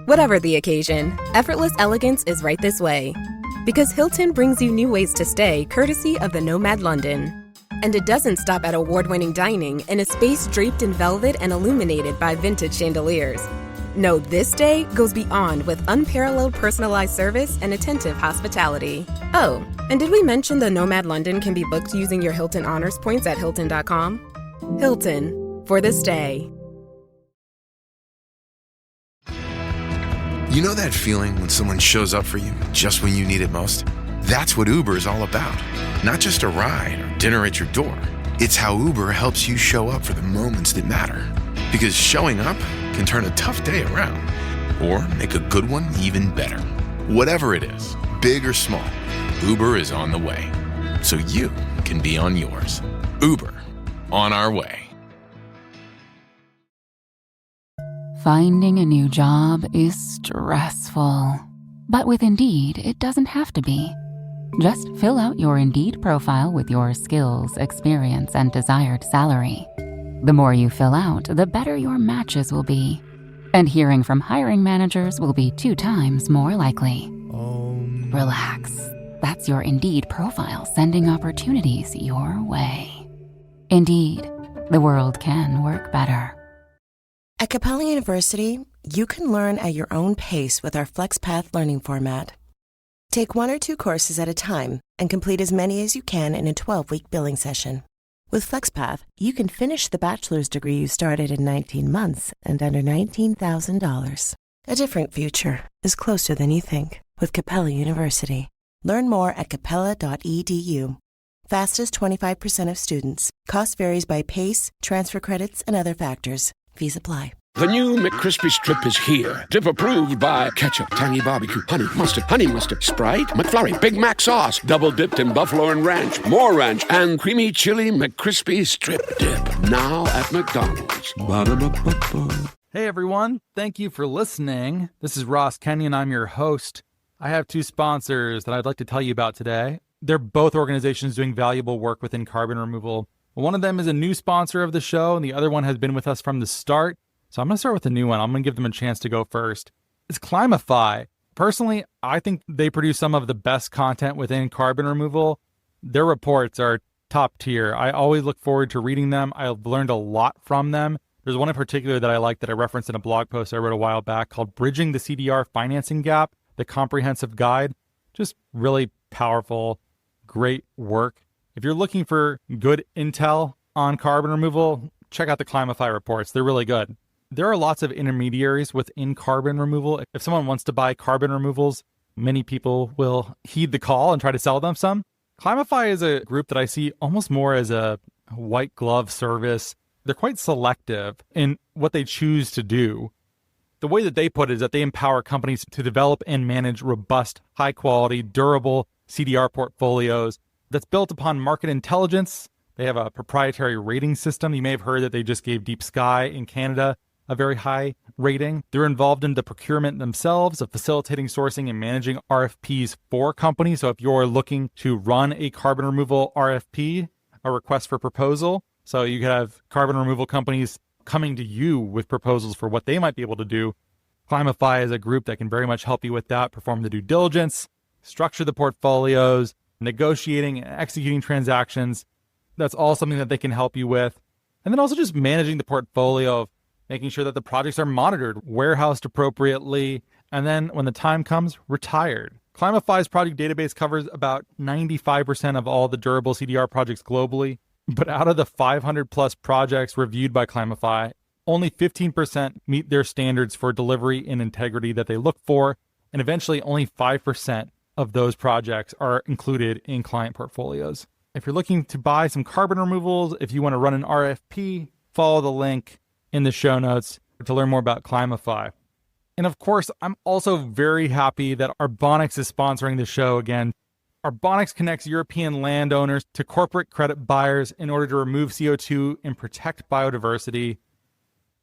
Whatever the occasion, effortless elegance is right this way. Because Hilton brings you new ways to stay courtesy of the Nomad London. And it doesn't stop at award-winning dining in a space draped in velvet and illuminated by vintage chandeliers. No, this day goes beyond with unparalleled personalized service and attentive hospitality. Oh, and did we mention the Nomad London can be booked using your Hilton Honors points at Hilton.com? Hilton, for the stay. You know that feeling when someone shows up for you just when you need it most? That's what Uber is all about. Not just a ride or dinner at your door. It's how Uber helps you show up for the moments that matter. Because showing up can turn a tough day around or make a good one even better. Whatever it is, big or small, Uber is on the way. So you can be on yours. Uber, on our way. Finding a new job is stressful. But with Indeed, it doesn't have to be. Just fill out your Indeed profile with your skills, experience, and desired salary. The more you fill out, the better your matches will be. And hearing from hiring managers will be 2 times more likely. Relax. That's your Indeed profile sending opportunities your way. Indeed, the world can work better. At Capella University, you can learn at your own pace with our FlexPath learning format. Take 1 or 2 courses at a time and complete as many as you can in a 12-week billing session. With FlexPath, you can finish the bachelor's degree you started in 19 months and under $19,000. A different future is closer than you think with Capella University. Learn more at capella.edu. Fastest 25% of students. Cost varies by PACE, transfer credits, and other factors. Fees apply. The new McCrispy Strip is here. Dip approved by ketchup, tangy barbecue, honey mustard, Sprite, McFlurry, Big Mac sauce, double dipped in buffalo and ranch, more ranch, and creamy chili McCrispy Strip Dip. Now at McDonald's. Ba-da-ba-ba-ba. Hey everyone, thank you for listening. This is Ross Kenyon, I'm your host. I have 2 sponsors that I'd like to tell you about today. They're both organizations doing valuable work within carbon removal. One of them is a new sponsor of the show, and the other one has been with us from the start. So I'm going to start with the new one. I'm going to give them a chance to go first. It's Climify. Personally, I think they produce some of the best content within carbon removal. Their reports are top tier. I always look forward to reading them. I've learned a lot from them. There's one in particular that I like that I referenced in a blog post I wrote a while back called Bridging the CDR Financing Gap, the Comprehensive Guide. Just really powerful, great work. If you're looking for good intel on carbon removal, check out the Climify reports. They're really good. There are lots of intermediaries within carbon removal. If someone wants to buy carbon removals, many people will heed the call and try to sell them some. Climify is a group that I see almost more as a white glove service. They're quite selective in what they choose to do. The way that they put it is that they empower companies to develop and manage robust, high quality, durable CDR portfolios that's built upon market intelligence. They have a proprietary rating system. You may have heard that they just gave Deep Sky in Canada a very high rating. They're involved in the procurement themselves of facilitating sourcing and managing RFPs for companies. So if you're looking to run a carbon removal RFP, a request for proposal, so you could have carbon removal companies coming to you with proposals for what they might be able to do. Climify is a group that can very much help you with that, perform the due diligence, structure the portfolios, negotiating and executing transactions. That's all something that they can help you with. And then also just managing the portfolio of making sure that the projects are monitored, warehoused appropriately, and then when the time comes, retired. Climify's project database covers about 95% of all the durable CDR projects globally, but out of the 500 plus projects reviewed by Climify, only 15% meet their standards for delivery and integrity that they look for, and eventually only 5% of those projects are included in client portfolios. If you're looking to buy some carbon removals, if you want to run an RFP, follow the link in the show notes to learn more about Climify. And of course, I'm also very happy that Arbonix is sponsoring the show again. Arbonix connects European landowners to corporate credit buyers in order to remove CO2 and protect biodiversity.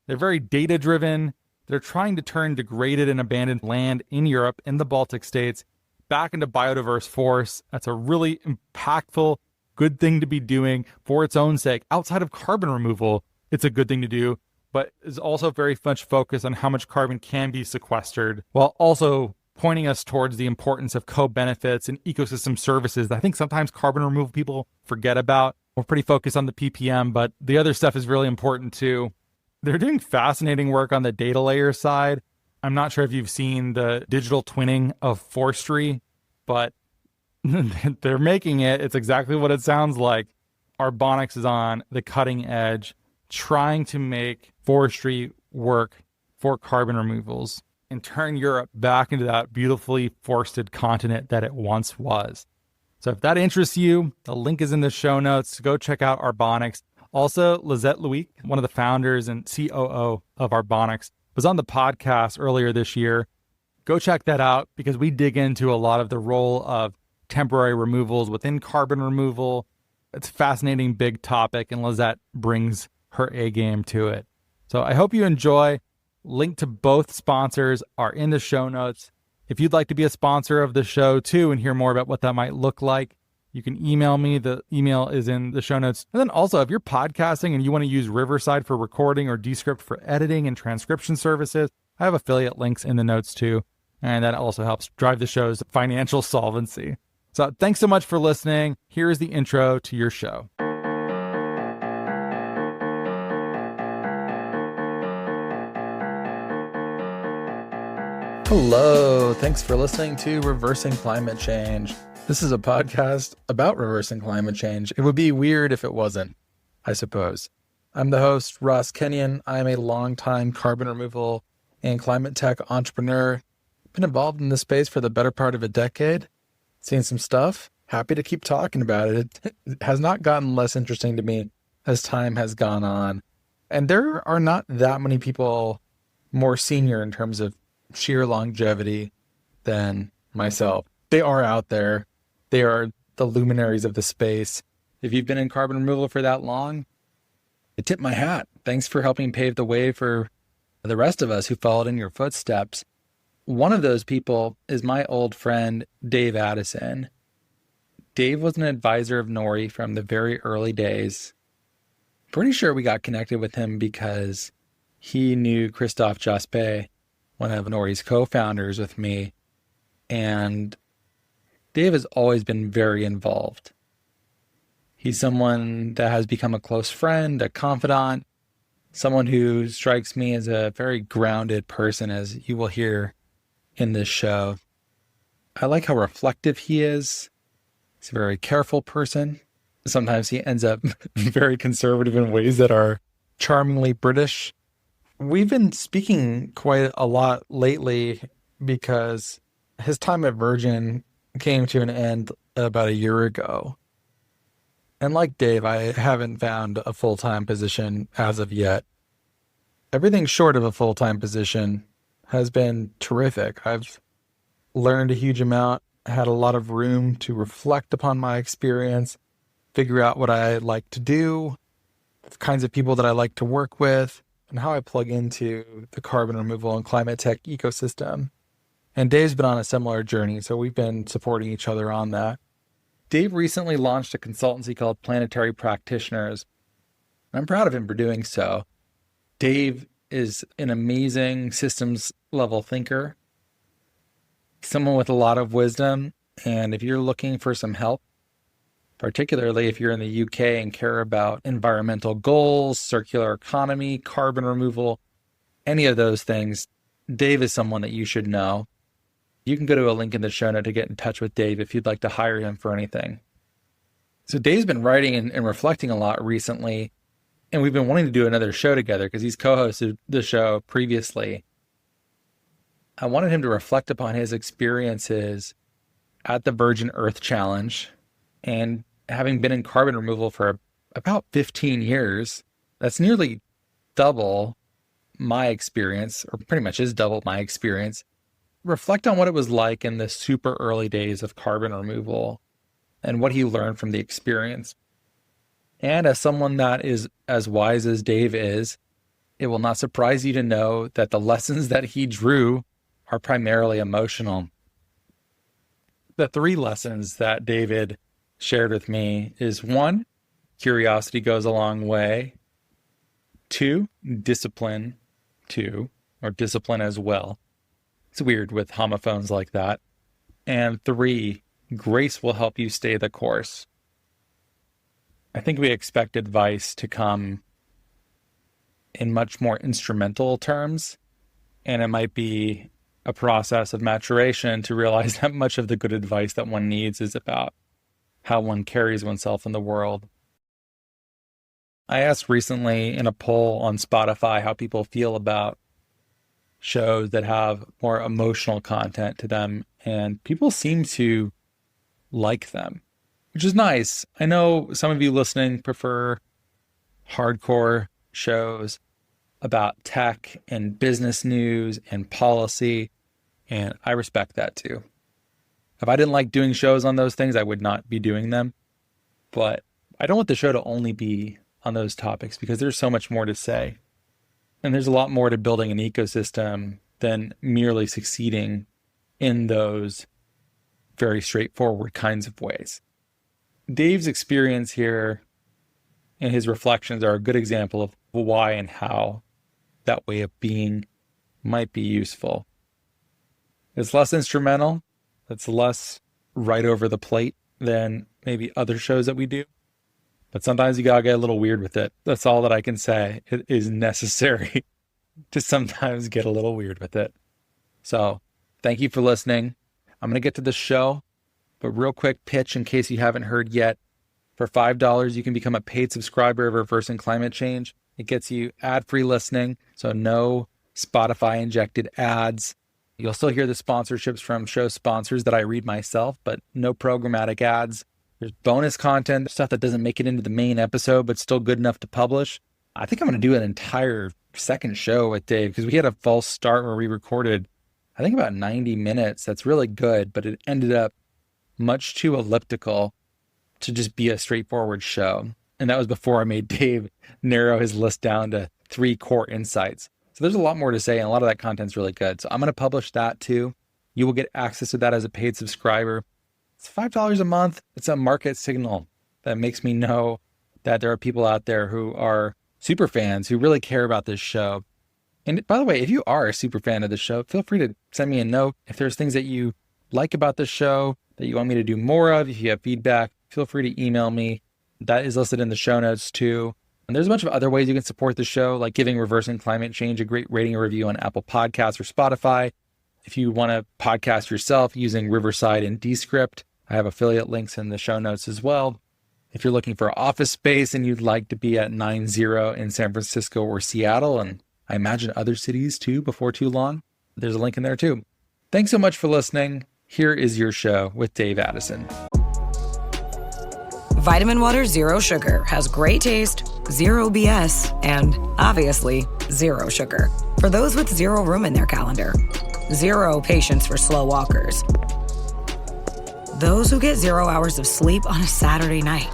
They're very data-driven. They're trying to turn degraded and abandoned land in Europe, in the Baltic states, back into biodiverse forests. That's a really impactful, good thing to be doing for its own sake. Outside of carbon removal, it's a good thing to do. but is also very much focused on how much carbon can be sequestered, while also pointing us towards the importance of co-benefits and ecosystem services that I think sometimes carbon removal people forget about. We're pretty focused on the ppm, but the other stuff is really important too. They're doing fascinating work on the data layer side. I'm not sure if you've seen the digital twinning of forestry, but they're making it. It's exactly what it sounds like. Arbonix is on the cutting edge, trying to make forestry work for carbon removals and turn Europe back into that beautifully forested continent that it once was. So if that interests you, the link is in the show notes. Go check out Arbonix. Also, Lizette Louis, one of the founders and COO of Arbonix, was on the podcast earlier this year. Go check that out because we dig into a lot of the role of temporary removals within carbon removal. It's a fascinating big topic, and Lizette brings her A game to it. So I hope you enjoy. Link to both sponsors are in the show notes. If you'd like to be a sponsor of the show too and hear more about what that might look like, you can email me. The email is in the show notes. And then also, if you're podcasting and you want to use Riverside for recording or Descript for editing and transcription services, I have affiliate links in the notes too. And that also helps drive the show's financial solvency. So thanks so much for listening. Here is the intro to your show. Hello, thanks for listening to Reversing Climate Change. This is a podcast about reversing climate change. It would be weird if it wasn't, I suppose. I'm the host, Ross Kenyon. I am a longtime carbon removal and climate tech entrepreneur. Been involved in this space for the better part of a decade. Seen some stuff. Happy to keep talking about it. It has not gotten less interesting to me as time has gone on. And there are not that many people more senior in terms of sheer longevity than myself. They are out there. They are the luminaries of the space. If you've been in carbon removal for that long, I tip my hat. Thanks for helping pave the way for the rest of us who followed in your footsteps. One of those people is my old friend, Dave Addison. Dave was an advisor of Nori from the very early days. Pretty sure we got connected with him because he knew Christophe Jaspe, one of Nori's co-founders, with me. And Dave has always been very involved. He's someone that has become a close friend, a confidant, someone who strikes me as a very grounded person, as you will hear in this show. I like how reflective he is. He's a very careful person. Sometimes he ends up very conservative in ways that are charmingly British. We've been speaking quite a lot lately because his time at Virgin came to an end about a year ago. And like Dave, I haven't found a full-time position as of yet. Everything short of a full-time position has been terrific. I've learned a huge amount, had a lot of room to reflect upon my experience, figure out what I like to do, the kinds of people that I like to work with, and how I plug into the carbon removal and climate tech ecosystem. And Dave's been on a similar journey, so we've been supporting each other on that. Dave recently launched a consultancy called Planetary Practitioners. I'm proud of him for doing so. Dave is an amazing systems level thinker, someone with a lot of wisdom. And if you're looking for some help, particularly if you're in the UK and care about environmental goals, circular economy, carbon removal, any of those things, Dave is someone that you should know. You can go to a link in the show note to get in touch with Dave if you'd like to hire him for anything. So Dave's been writing and reflecting a lot recently, and we've been wanting to do another show together because he's co-hosted the show previously. I wanted him to reflect upon his experiences at the Virgin Earth Challenge, and having been in carbon removal for about 15 years, that's nearly double my experience, or pretty much is double my experience. Reflect on what it was like in the super early days of carbon removal and what he learned from the experience. And as someone that is as wise as Dave is, it will not surprise you to know that the lessons that he drew are primarily emotional. The 3 lessons that David shared with me is 1, curiosity goes a long way. 2, discipline 2, or discipline as well. It's weird with homophones like that. And 3, grace will help you stay the course. I think we expect advice to come in much more instrumental terms, and it might be a process of maturation to realize that much of the good advice that one needs is about how one carries oneself in the world. I asked recently in a poll on Spotify how people feel about shows that have more emotional content to them, and people seem to like them, which is nice. I know some of you listening prefer hardcore shows about tech and business news and policy, and I respect that too. If I didn't like doing shows on those things, I would not be doing them. But I don't want the show to only be on those topics because there's so much more to say. And there's a lot more to building an ecosystem than merely succeeding in those very straightforward kinds of ways. Dave's experience here and his reflections are a good example of why and how that way of being might be useful. It's less instrumental. It's less right over the plate than maybe other shows that we do. But sometimes you gotta get a little weird with it. That's all that I can say. It is necessary to sometimes get a little weird with it. So thank you for listening. I'm going to get to the show, but real quick pitch in case you haven't heard yet. For $5, you can become a paid subscriber of Reversing Climate Change. It gets you ad-free listening, so no Spotify-injected ads. You'll still hear the sponsorships from show sponsors that I read myself, but no programmatic ads. There's bonus content, stuff that doesn't make it into the main episode, but still good enough to publish. I think I'm going to do an entire second show with Dave because we had a false start where we recorded, I think, about 90 minutes. That's really good, but it ended up much too elliptical to just be a straightforward show. And that was before I made Dave narrow his list down to 3 core insights. So there's a lot more to say, and a lot of that content's really good. So I'm going to publish that too. You will get access to that as a paid subscriber. It's $5 a month. It's a market signal that makes me know that there are people out there who are super fans who really care about this show. And by the way, if you are a super fan of the show, feel free to send me a note. If there's things that you like about the show that you want me to do more of, if you have feedback, feel free to email me. That is listed in the show notes too. And there's a bunch of other ways you can support the show, like giving Reversing Climate Change a great rating or review on Apple Podcasts or Spotify. If you want to podcast yourself using Riverside and Descript, I have affiliate links in the show notes as well. If you're looking for office space and you'd like to be at 90 in San Francisco or Seattle, and I imagine other cities too before too long, there's a link in there too. Thanks so much for listening. Here is your show with Dave Addison. Vitamin Water Zero Sugar has great taste, zero BS, and obviously zero sugar. For those with zero room in their calendar, zero patience for slow walkers, those who get 0 hours of sleep on a Saturday night,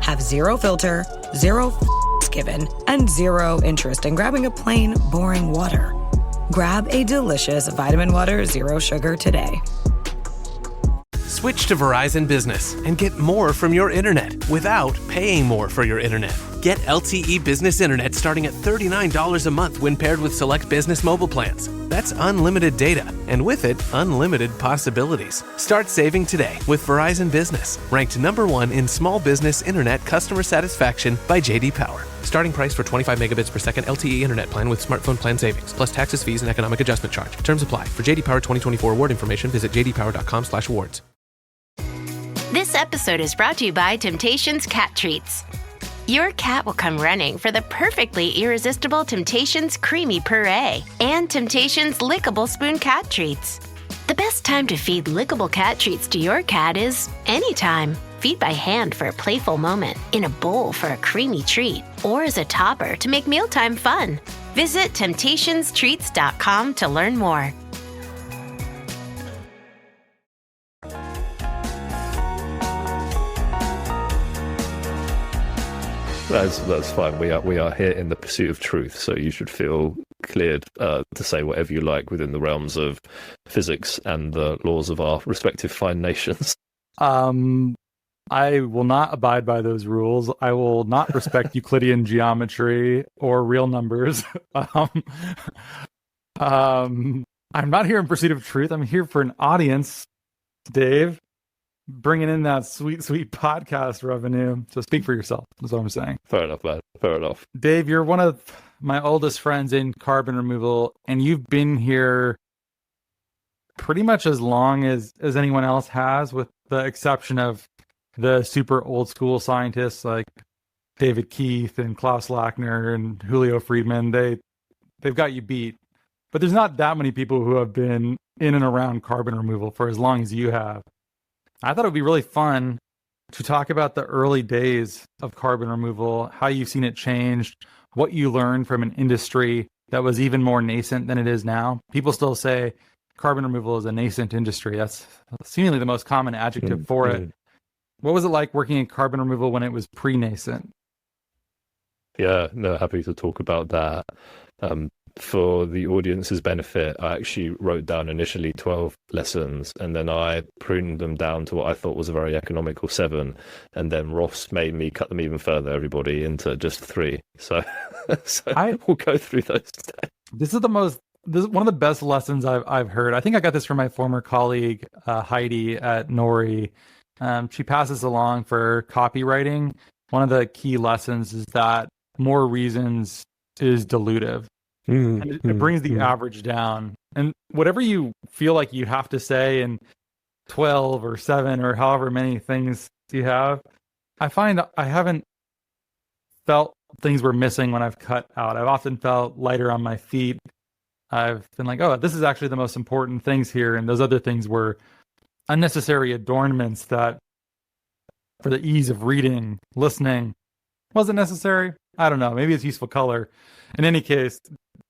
have zero filter, zero given, and zero interest in grabbing a plain, boring water. Grab a delicious Vitamin Water Zero Sugar today. Switch to Verizon Business and get more from your internet without paying more for your internet. Get LTE Business Internet starting at $39 a month when paired with select business mobile plans. That's unlimited data, and with it, unlimited possibilities. Start saving today with Verizon Business, ranked #1 in small business internet customer satisfaction by J.D. Power. Starting price for 25 megabits per second LTE internet plan with smartphone plan savings, plus taxes, fees, and economic adjustment charge. Terms apply. For J.D. Power 2024 award information, visit jdpower.com/awards. This episode is brought to you by Temptations Cat Treats. Your cat will come running for the perfectly irresistible Temptations Creamy Puree and Temptations Lickable Spoon Cat Treats. The best time to feed lickable cat treats to your cat is anytime. Feed by hand for a playful moment, in a bowl for a creamy treat, or as a topper to make mealtime fun. Visit TemptationsTreats.com to learn more. That's fine. We are here in the pursuit of truth, so you should feel cleared to say whatever you like within the realms of physics and the laws of our respective fine nations. I will not abide by those rules. I will not respect Euclidean geometry or real numbers. I'm not here in pursuit of truth. I'm here for an audience, Dave, bringing in that sweet, sweet podcast revenue. So speak for yourself. That's what I'm saying. Fair enough, man. Fair enough. Dave, you're one of my oldest friends in carbon removal, and you've been here pretty much as long as anyone else has, with the exception of the super old school scientists like David Keith and Klaus Lackner and Julio Friedman. They've got you beat. But there's not that many people who have been in and around carbon removal for as long as you have. I thought it would be really fun to talk about the early days of carbon removal, how you've seen it change, what you learned from an industry that was even more nascent than it is now. People still say carbon removal is a nascent industry. That's seemingly the most common adjective for it. What was it like working in carbon removal when it was pre-nascent? Yeah, no, happy to talk about that. For the audience's benefit, I actually wrote down initially 12 lessons, and then I pruned them down to what I thought was a very economical 7. And then Ross made me cut them even further, everybody, into just 3. So, we'll go through those. This is one of the best lessons I've heard. I think I got this from my former colleague, Heidi at Nori. She passes along for copywriting. One of the key lessons is that more reasons is dilutive. And it brings the average down. And whatever you feel like you have to say in 12 or 7 or however many things you have, I find I haven't felt things were missing when I've cut out. I've often felt lighter on my feet. I've been like, oh, this is actually the most important things here. And those other things were unnecessary adornments that, for the ease of reading, listening, wasn't necessary. I don't know. Maybe it's useful color. In any case,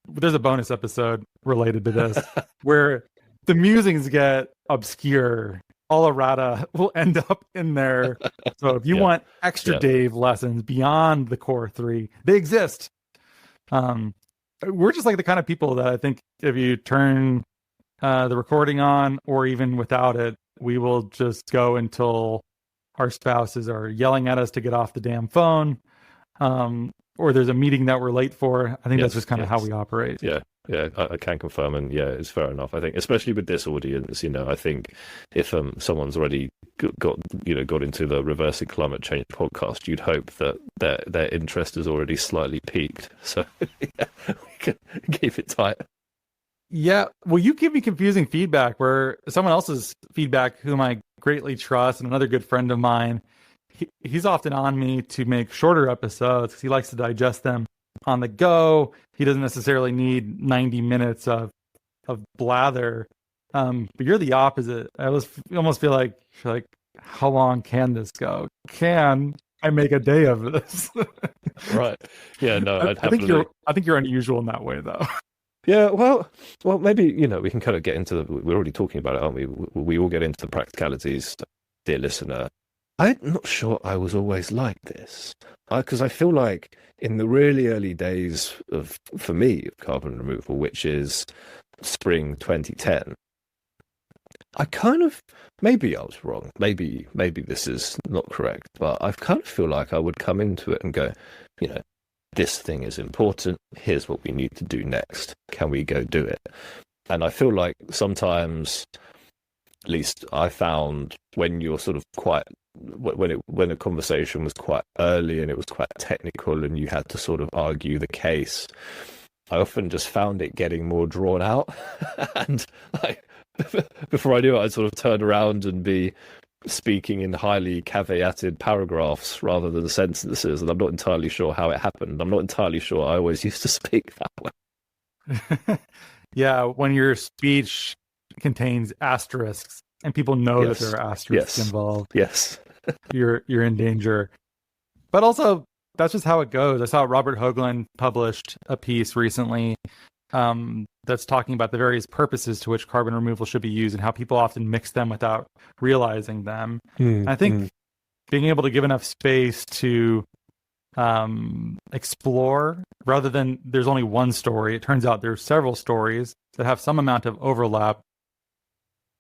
there's a bonus episode related to this where the musings get obscure. All errata will end up in there. So if you want extra Dave lessons beyond the core 3, they exist. We're just like the kind of people that I think if you turn the recording on, or even without it, we will just go until our spouses are yelling at us to get off the damn phone. Or there's a meeting that we're late for. I think that's just kind of how we operate. Yeah, I can confirm, and it's fair enough. I think, especially with this audience, I think if someone's already got into the Reversing Climate Change podcast, you'd hope that their interest is already slightly peaked. So we can keep it tight. Yeah, well, you give me confusing feedback where someone else's feedback, whom I greatly trust, and another good friend of mine, he's often on me to make shorter episodes because he likes to digest them on the go. He doesn't necessarily need 90 minutes of blather. But you're the opposite. I almost feel like, how long can this go? Can I make a day of this? Right. Yeah, no, I think you're unusual in that way, though. Yeah, well, maybe, we can kind of get into we're already talking about it, aren't we? We all get into the practicalities, dear listener. I'm not sure I was always like this, because I feel like in the really early days for me, of carbon removal, which is spring 2010, I kind of, maybe I was wrong, maybe this is not correct, but I kind of feel like I would come into it and go, this thing is important, here's what we need to do next, can we go do it? And I feel like sometimes, at least I found, when you're sort of when a conversation was quite early and it was quite technical and you had to sort of argue the case, I often just found it getting more drawn out. And before I knew it, I'd sort of turn around and be speaking in highly caveated paragraphs rather than sentences, and I'm not entirely sure how it happened. I'm not entirely sure I always used to speak that way. Yeah, when your speech contains asterisks and people know that there are asterisks involved. Yes. you're in danger. But also, that's just how it goes. I saw Robert Hoagland published a piece recently that's talking about the various purposes to which carbon removal should be used and how people often mix them without realizing them. I think being able to give enough space to explore, rather than there's only one story, it turns out there's several stories that have some amount of overlap.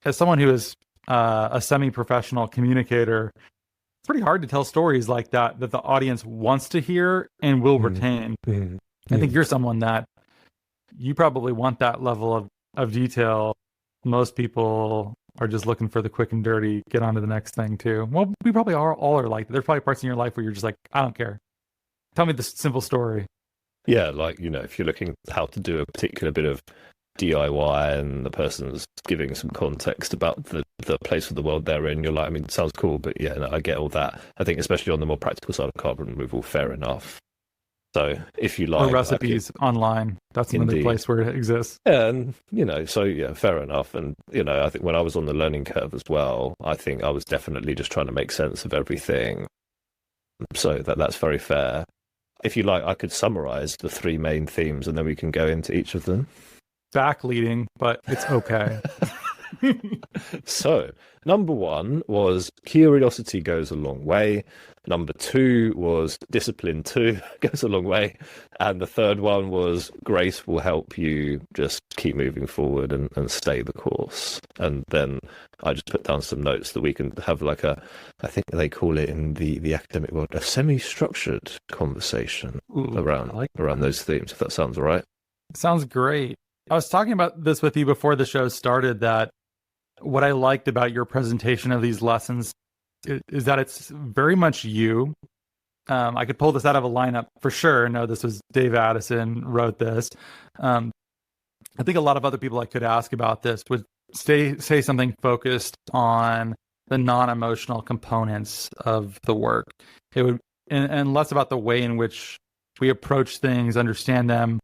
As someone who is a semi-professional communicator, it's pretty hard to tell stories like that the audience wants to hear and will retain. I think you're someone that you probably want that level of detail. Most people are just looking for the quick and dirty, get on to the next thing too. Well, we probably all are like that. There's probably parts in your life where you're just like, I don't care. Tell me the simple story. Yeah, like, if you're looking how to do a particular bit of DIY and the person's giving some context about the place of the world they're in, you're like, I mean, it sounds cool, but yeah, no, I get all that. I think especially on the more practical side of carbon removal, fair enough. So if you like... Or recipes online, that's another place where it exists. Yeah, and, so yeah, fair enough. And, I think when I was on the learning curve as well, I think I was definitely just trying to make sense of everything. So that's very fair. If you like, I could summarize the 3 main themes and then we can go into each of them. Back leading, but it's okay. So, number 1 was curiosity goes a long way. Number 2 was discipline too goes a long way. And the third one was grace will help you just keep moving forward and stay the course. And then I just put down some notes that we can have like I think they call it in the academic world, a semi-structured conversation around those themes, if that sounds all right. Sounds great. I was talking about this with you before the show started, that what I liked about your presentation of these lessons is that it's very much you. I could pull this out of a lineup for sure. No, this was Dave Addison wrote this. I think a lot of other people I could ask about this would say something focused on the non-emotional components of the work. It would, and less about the way in which we approach things, understand them,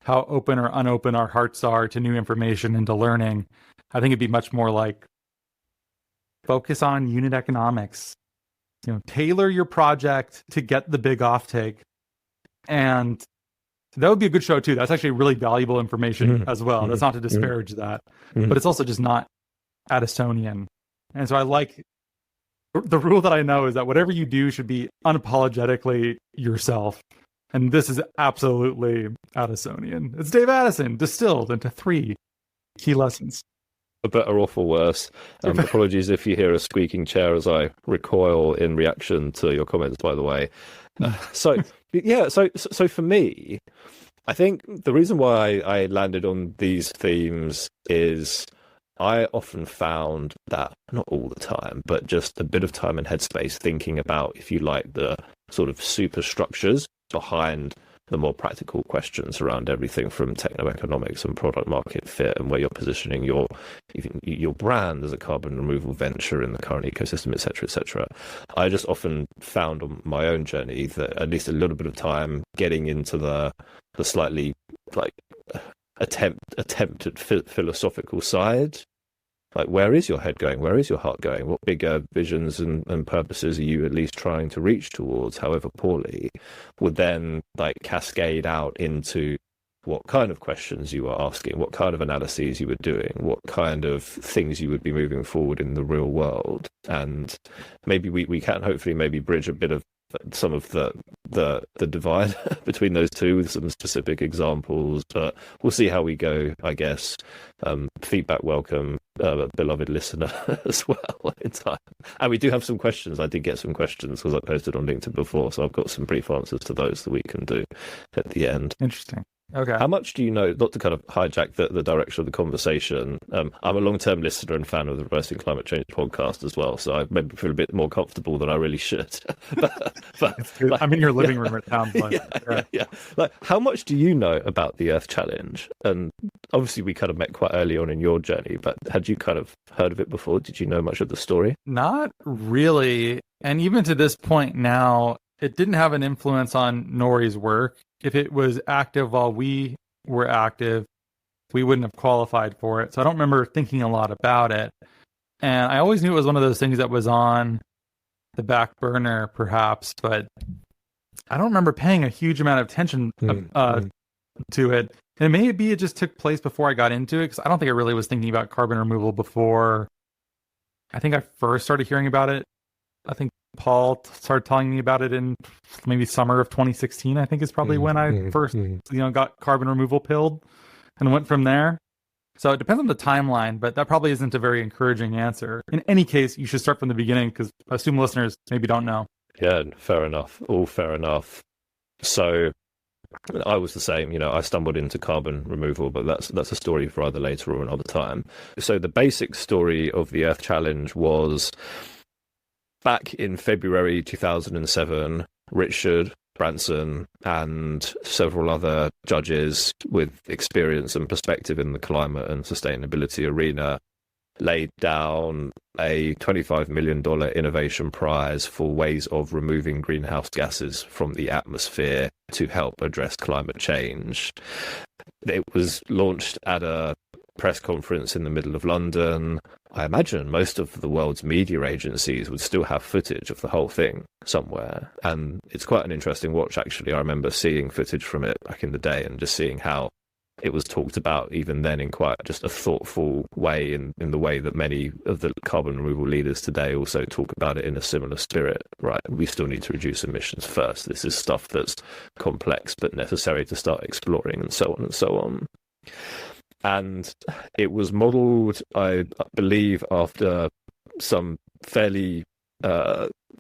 how open or unopen our hearts are to new information and to learning. I think it'd be much more like focus on unit economics. Tailor your project to get the big offtake. And that would be a good show too. That's actually really valuable information as well. That's not to disparage that, but it's also just not Addisonian. And so I like the rule that I know is that whatever you do should be unapologetically yourself. And this is absolutely Addisonian. It's Dave Addison distilled into 3 key lessons. For better or for worse. Apologies if you hear a squeaking chair as I recoil in reaction to your comments, by the way. So for me, I think the reason why I landed on these themes is I often found that, not all the time, but just a bit of time and headspace thinking about, if you like, the sort of superstructures behind the more practical questions around everything from techno-economics and product market fit and where you're positioning your brand as a carbon removal venture in the current ecosystem, etc., etc. I just often found on my own journey that at least a little bit of time getting into the slightly like attempted philosophical side. Like, where is your head going? Where is your heart going? What bigger visions and purposes are you at least trying to reach towards, however poorly, would then like cascade out into what kind of questions you were asking, what kind of analyses you were doing, what kind of things you would be moving forward in the real world. And maybe we can hopefully maybe bridge a bit of some of the divide between those two with some specific examples, but we'll see how we go, I guess. Feedback welcome, beloved listener, as well in time. And we do have some questions. I did get some questions because I posted on LinkedIn before, so I've got some brief answers to those that we can do at the end. Interesting. Okay. How much do you know, not to kind of hijack the direction of the conversation, I'm a long-term listener and fan of the Reversing Climate Change podcast as well, so I maybe feel a bit more comfortable than I really should. but like, I'm in your living room at town. Yeah. Like, how much do you know about the Earth Challenge? And obviously we kind of met quite early on in your journey, but had you kind of heard of it before? Did you know much of the story? Not really. And even to this point now, it didn't have an influence on Nori's work. If it was active while we were active, we wouldn't have qualified for it. So I don't remember thinking a lot about it. And I always knew it was one of those things that was on the back burner, perhaps, but I don't remember paying a huge amount of attention to it. And maybe it just took place before I got into it, because I don't think I really was thinking about carbon removal before. I think I first started hearing about it. I think Paul started telling me about it in maybe summer of 2016, I think is probably when I first, got carbon removal pilled and went from there. So it depends on the timeline, but that probably isn't a very encouraging answer. In any case, you should start from the beginning because I assume listeners maybe don't know. Yeah, fair enough. All fair enough. So I was the same, I stumbled into carbon removal, but that's a story for either later or another time. So the basic story of the Earth Challenge was back in February 2007, Richard Branson and several other judges with experience and perspective in the climate and sustainability arena laid down a $25 million innovation prize for ways of removing greenhouse gases from the atmosphere to help address climate change. It was launched at a press conference in the middle of London. I imagine most of the world's media agencies would still have footage of the whole thing somewhere. And it's quite an interesting watch, actually. I remember seeing footage from it back in the day and just seeing how it was talked about even then in quite just a thoughtful way, in the way that many of the carbon removal leaders today also talk about it in a similar spirit, right? We still need to reduce emissions first. This is stuff that's complex but necessary to start exploring, and so on and so on. And it was modelled, I believe, after some fairly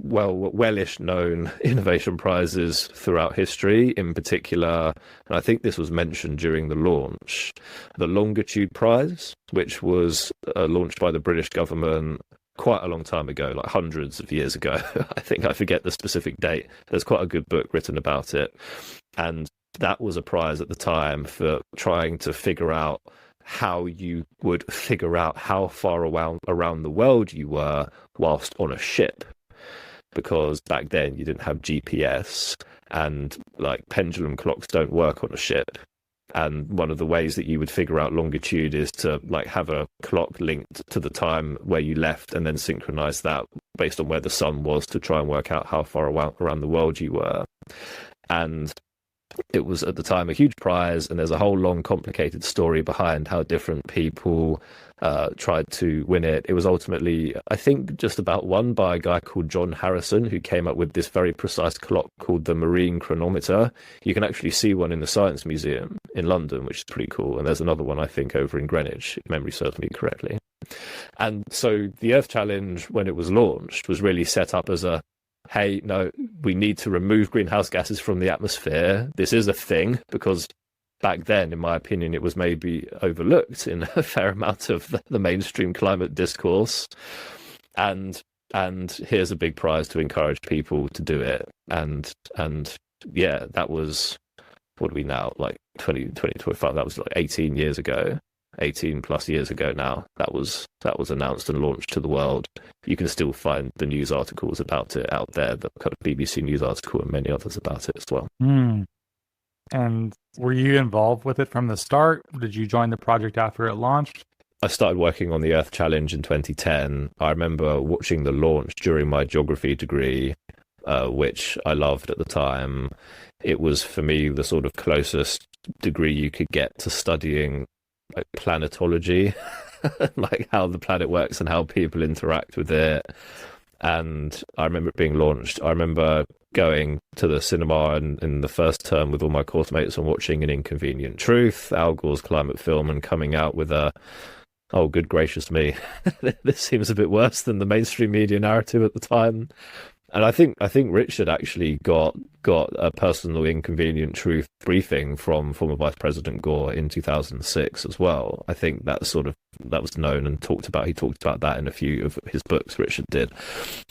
wellish known innovation prizes throughout history. In particular, and I think this was mentioned during the launch, the Longitude Prize, which was launched by the British government quite a long time ago, like hundreds of years ago. I forget the specific date. There's quite a good book written about it. And that was a prize at the time for trying to figure out how you would figure out how far around the world you were whilst on a ship. Because back then you didn't have GPS, and like pendulum clocks don't work on a ship. And one of the ways that you would figure out longitude is to like have a clock linked to the time where you left and then synchronize that based on where the sun was to try and work out how far around the world you were. And it was at the time a huge prize, and there's a whole long complicated story behind how different people tried to win it. It was ultimately, I think, just about won by a guy called John Harrison, who came up with this very precise clock called the Marine Chronometer. You can actually see one in the Science Museum in London, which is pretty cool. And there's another one, I think, over in Greenwich, if memory serves me correctly. And so the Earth Challenge, when it was launched, was really set up as a, hey, no, we need to remove greenhouse gases from the atmosphere. This is a thing, because back then, in my opinion, it was maybe overlooked in a fair amount of the mainstream climate discourse. And here's a big prize to encourage people to do it. And yeah, that was, what are we now, like 2025? That was like 18 years ago. 18 plus years ago now, that was announced and launched to the world. You can still find the news articles about it out there, the kind of BBC News article and many others about it as well. And were you involved with it from the start? Did you join the project after it launched? I started working on the Earth Challenge in 2010. I remember watching the launch during my geography degree, which I loved at the time. It was, for me, the sort of closest degree you could get to studying like planetology, like how the planet works and how people interact with it. And I remember it being launched. I remember going to the cinema in the first term with all my course mates and watching An Inconvenient Truth, Al Gore's climate film, and coming out with a, oh, good gracious me, this seems a bit worse than the mainstream media narrative at the time. And I think Richard actually got a personal Inconvenient Truth briefing from former Vice President Gore in 2006 as well. I think that was known and talked about. He talked about that in a few of his books, Richard did.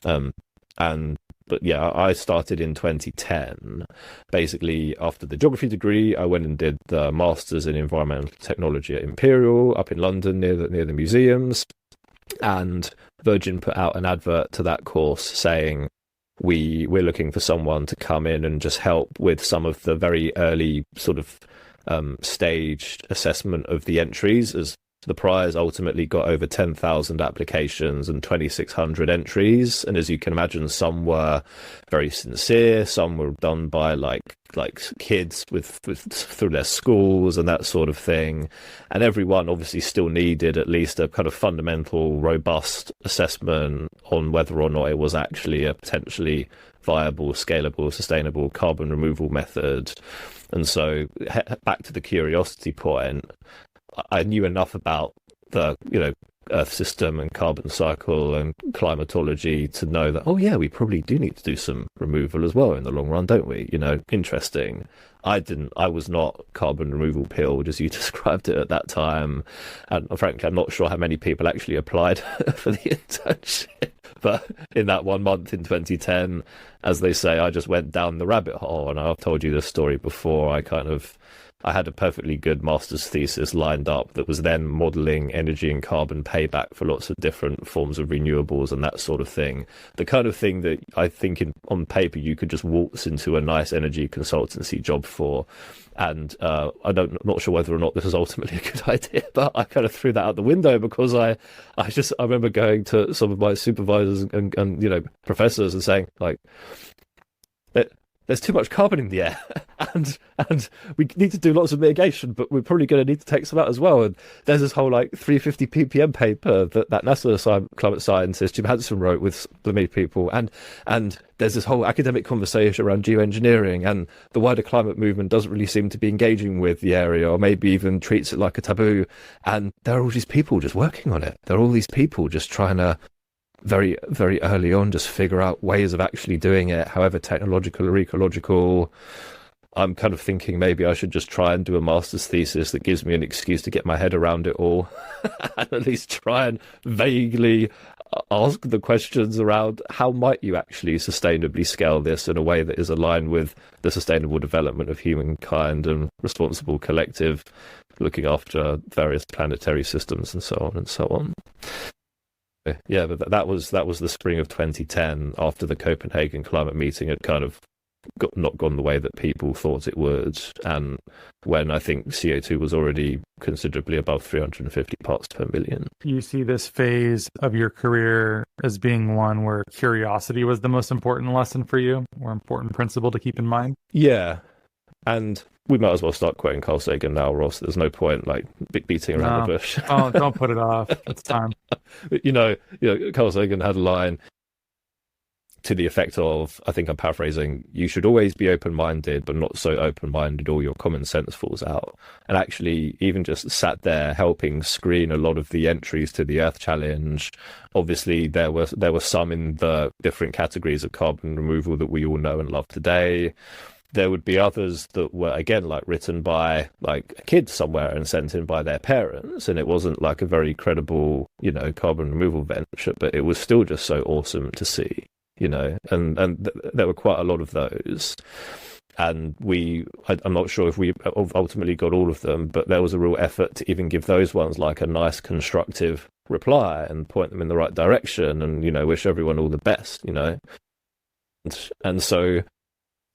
But yeah, I started in 2010. Basically, after the geography degree, I went and did the Masters in Environmental Technology at Imperial up in London near the museums. And Virgin put out an advert to that course saying, we're looking for someone to come in and just help with some of the very early sort of staged assessment of the entries, as the prize ultimately got over 10,000 applications and 2,600 entries. And as you can imagine, some were very sincere, some were done by like kids with through their schools and that sort of thing. And everyone obviously still needed at least a kind of fundamental, robust assessment on whether or not it was actually a potentially viable, scalable, sustainable carbon removal method. And so back to the curiosity point, I knew enough about the, Earth system and carbon cycle and climatology to know that, oh yeah, we probably do need to do some removal as well in the long run, don't we? Interesting. I was not carbon removal pilled as you described it at that time. And frankly, I'm not sure how many people actually applied for the internship. But in that 1 month in 2010, as they say, I just went down the rabbit hole. And I've told you this story before. I had a perfectly good master's thesis lined up that was then modeling energy and carbon payback for lots of different forms of renewables and that sort of thing. The kind of thing that I think on paper you could just waltz into a nice energy consultancy job for. And I'm not sure whether or not this is ultimately a good idea, but I kind of threw that out the window because I remember going to some of my supervisors and professors and saying, like, there's too much carbon in the air and we need to do lots of mitigation, but we're probably going to need to take some out as well. And there's this whole 350 ppm paper that NASA climate scientist Jim Hansen wrote with many people, and there's this whole academic conversation around geoengineering, and the wider climate movement doesn't really seem to be engaging with the area, or maybe even treats it like a taboo. And there are all these people just working on it. There are all these people just trying to very, very early on just figure out ways of actually doing it, however technological or ecological. I'm kind of thinking maybe I should just try and do a master's thesis that gives me an excuse to get my head around it all and at least try and vaguely ask the questions around how might you actually sustainably scale this in a way that is aligned with the sustainable development of humankind and responsible collective looking after various planetary systems and so on and so on. Yeah, but that was the spring of 2010, after the Copenhagen climate meeting had kind of not gone the way that people thought it would, and when I think CO2 was already considerably above 350 parts per million. You see this phase of your career as being one where curiosity was the most important lesson for you, or important principle to keep in mind? Yeah, and we might as well start quoting Carl Sagan now, Ross. There's no point beating around the bush. Oh, don't put it off. It's time. Carl Sagan had a line to the effect of, I think I'm paraphrasing, you should always be open-minded, but not so open-minded or your common sense falls out. And actually, even just sat there helping screen a lot of the entries to the Earth Challenge. Obviously, there were some in the different categories of carbon removal that we all know and love today. There would be others that were, again, written by a kid somewhere and sent in by their parents. And it wasn't a very credible, carbon removal venture, but it was still just so awesome to see, and there were quite a lot of those. And I'm not sure if we ultimately got all of them, but there was a real effort to even give those ones a nice constructive reply and point them in the right direction and, wish everyone all the best, And so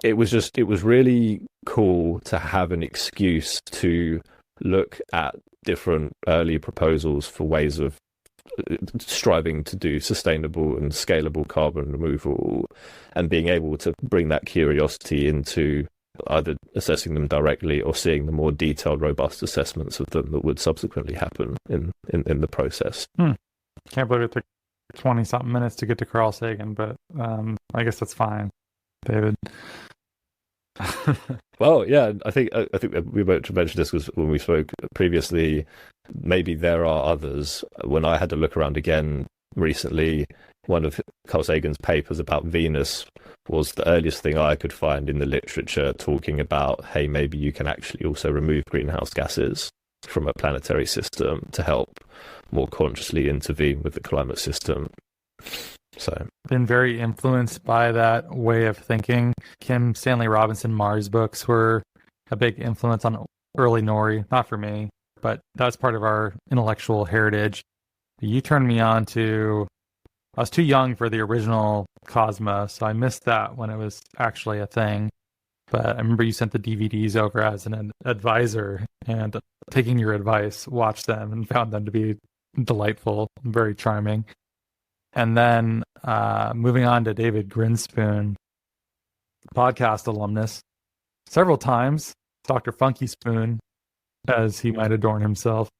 it was really cool to have an excuse to look at different early proposals for ways of striving to do sustainable and scalable carbon removal, and being able to bring that curiosity into either assessing them directly or seeing the more detailed, robust assessments of them that would subsequently happen in the process. Can't believe it took 20-something minutes to get to Carl Sagan, but I guess that's fine, David. Well, yeah, I think that we mentioned this because when we spoke previously, maybe there are others. When I had to look around again recently, one of Carl Sagan's papers about Venus was the earliest thing I could find in the literature talking about, hey, maybe you can actually also remove greenhouse gases from a planetary system to help more consciously intervene with the climate system. So, been very influenced by that way of thinking. Kim Stanley Robinson Mars books were a big influence on early Nori. Not for me, but that's part of our intellectual heritage. You turned me on to, I was too young for the original Cosmos, so I missed that when it was actually a thing. But I remember you sent the DVDs over as an advisor, and taking your advice, watched them and found them to be delightful and very charming. And then moving on to David Grinspoon, podcast alumnus, several times, Dr. Funky Spoon, as he might adorn himself.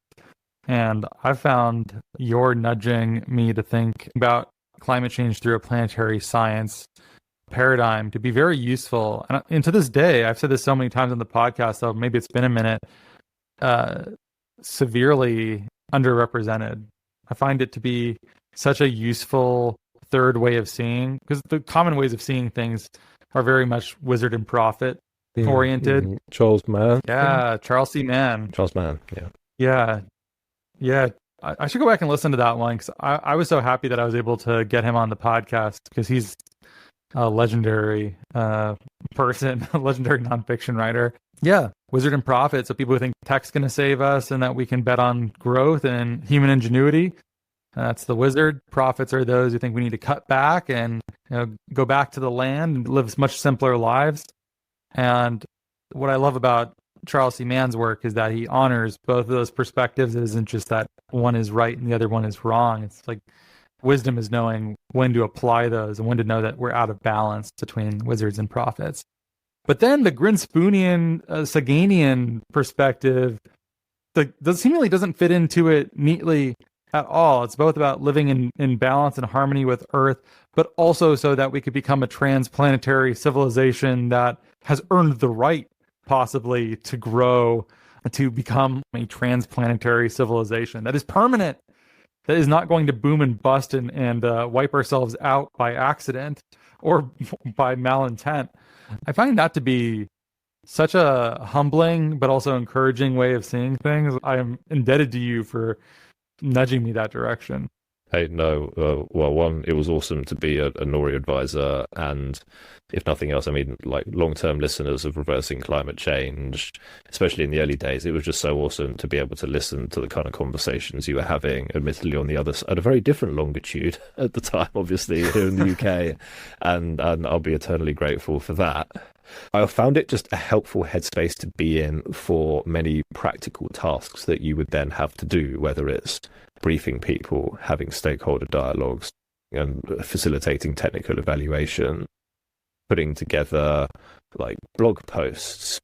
And I found your nudging me to think about climate change through a planetary science paradigm to be very useful. And to this day, I've said this so many times on the podcast, so maybe it's been a minute, severely underrepresented. I find it to be such a useful third way of seeing, because the common ways of seeing things are very much wizard and prophet oriented. Charles Mann. Yeah, Charles C. Mann. Charles Mann, yeah. Yeah. Yeah. I should go back and listen to that one, because I was so happy that I was able to get him on the podcast, because he's a legendary person, a legendary nonfiction writer. Yeah, wizard and prophet. So people who think tech's going to save us and that we can bet on growth and human ingenuity. That's the wizard. Prophets are those who think we need to cut back and go back to the land and live much simpler lives. And what I love about Charles C. Mann's work is that he honors both of those perspectives. It isn't just that one is right and the other one is wrong. It's like wisdom is knowing when to apply those and when to know that we're out of balance between wizards and prophets. But then the Grinspoonian, Saganian perspective seemingly doesn't fit into it neatly at all. It's both about living in balance and harmony with Earth, but also so that we could become a transplanetary civilization that has earned the right, possibly, to grow, to become a transplanetary civilization that is permanent, that is not going to boom and bust and wipe ourselves out by accident or by malintent. I find that to be such a humbling but also encouraging way of seeing things. I am indebted to you for nudging me that direction. Hey, no, well, one, it was awesome to be a Nori advisor, and if nothing else, I mean, like long-term listeners of Reversing Climate Change, especially in the early days, it was just so awesome to be able to listen to the kind of conversations you were having, admittedly on the other side, at a very different longitude at the time, obviously, here in the UK, and I'll be eternally grateful for that. I found it just a helpful headspace to be in for many practical tasks that you would then have to do, whether it's briefing people, having stakeholder dialogues, and facilitating technical evaluation, putting together like blog posts,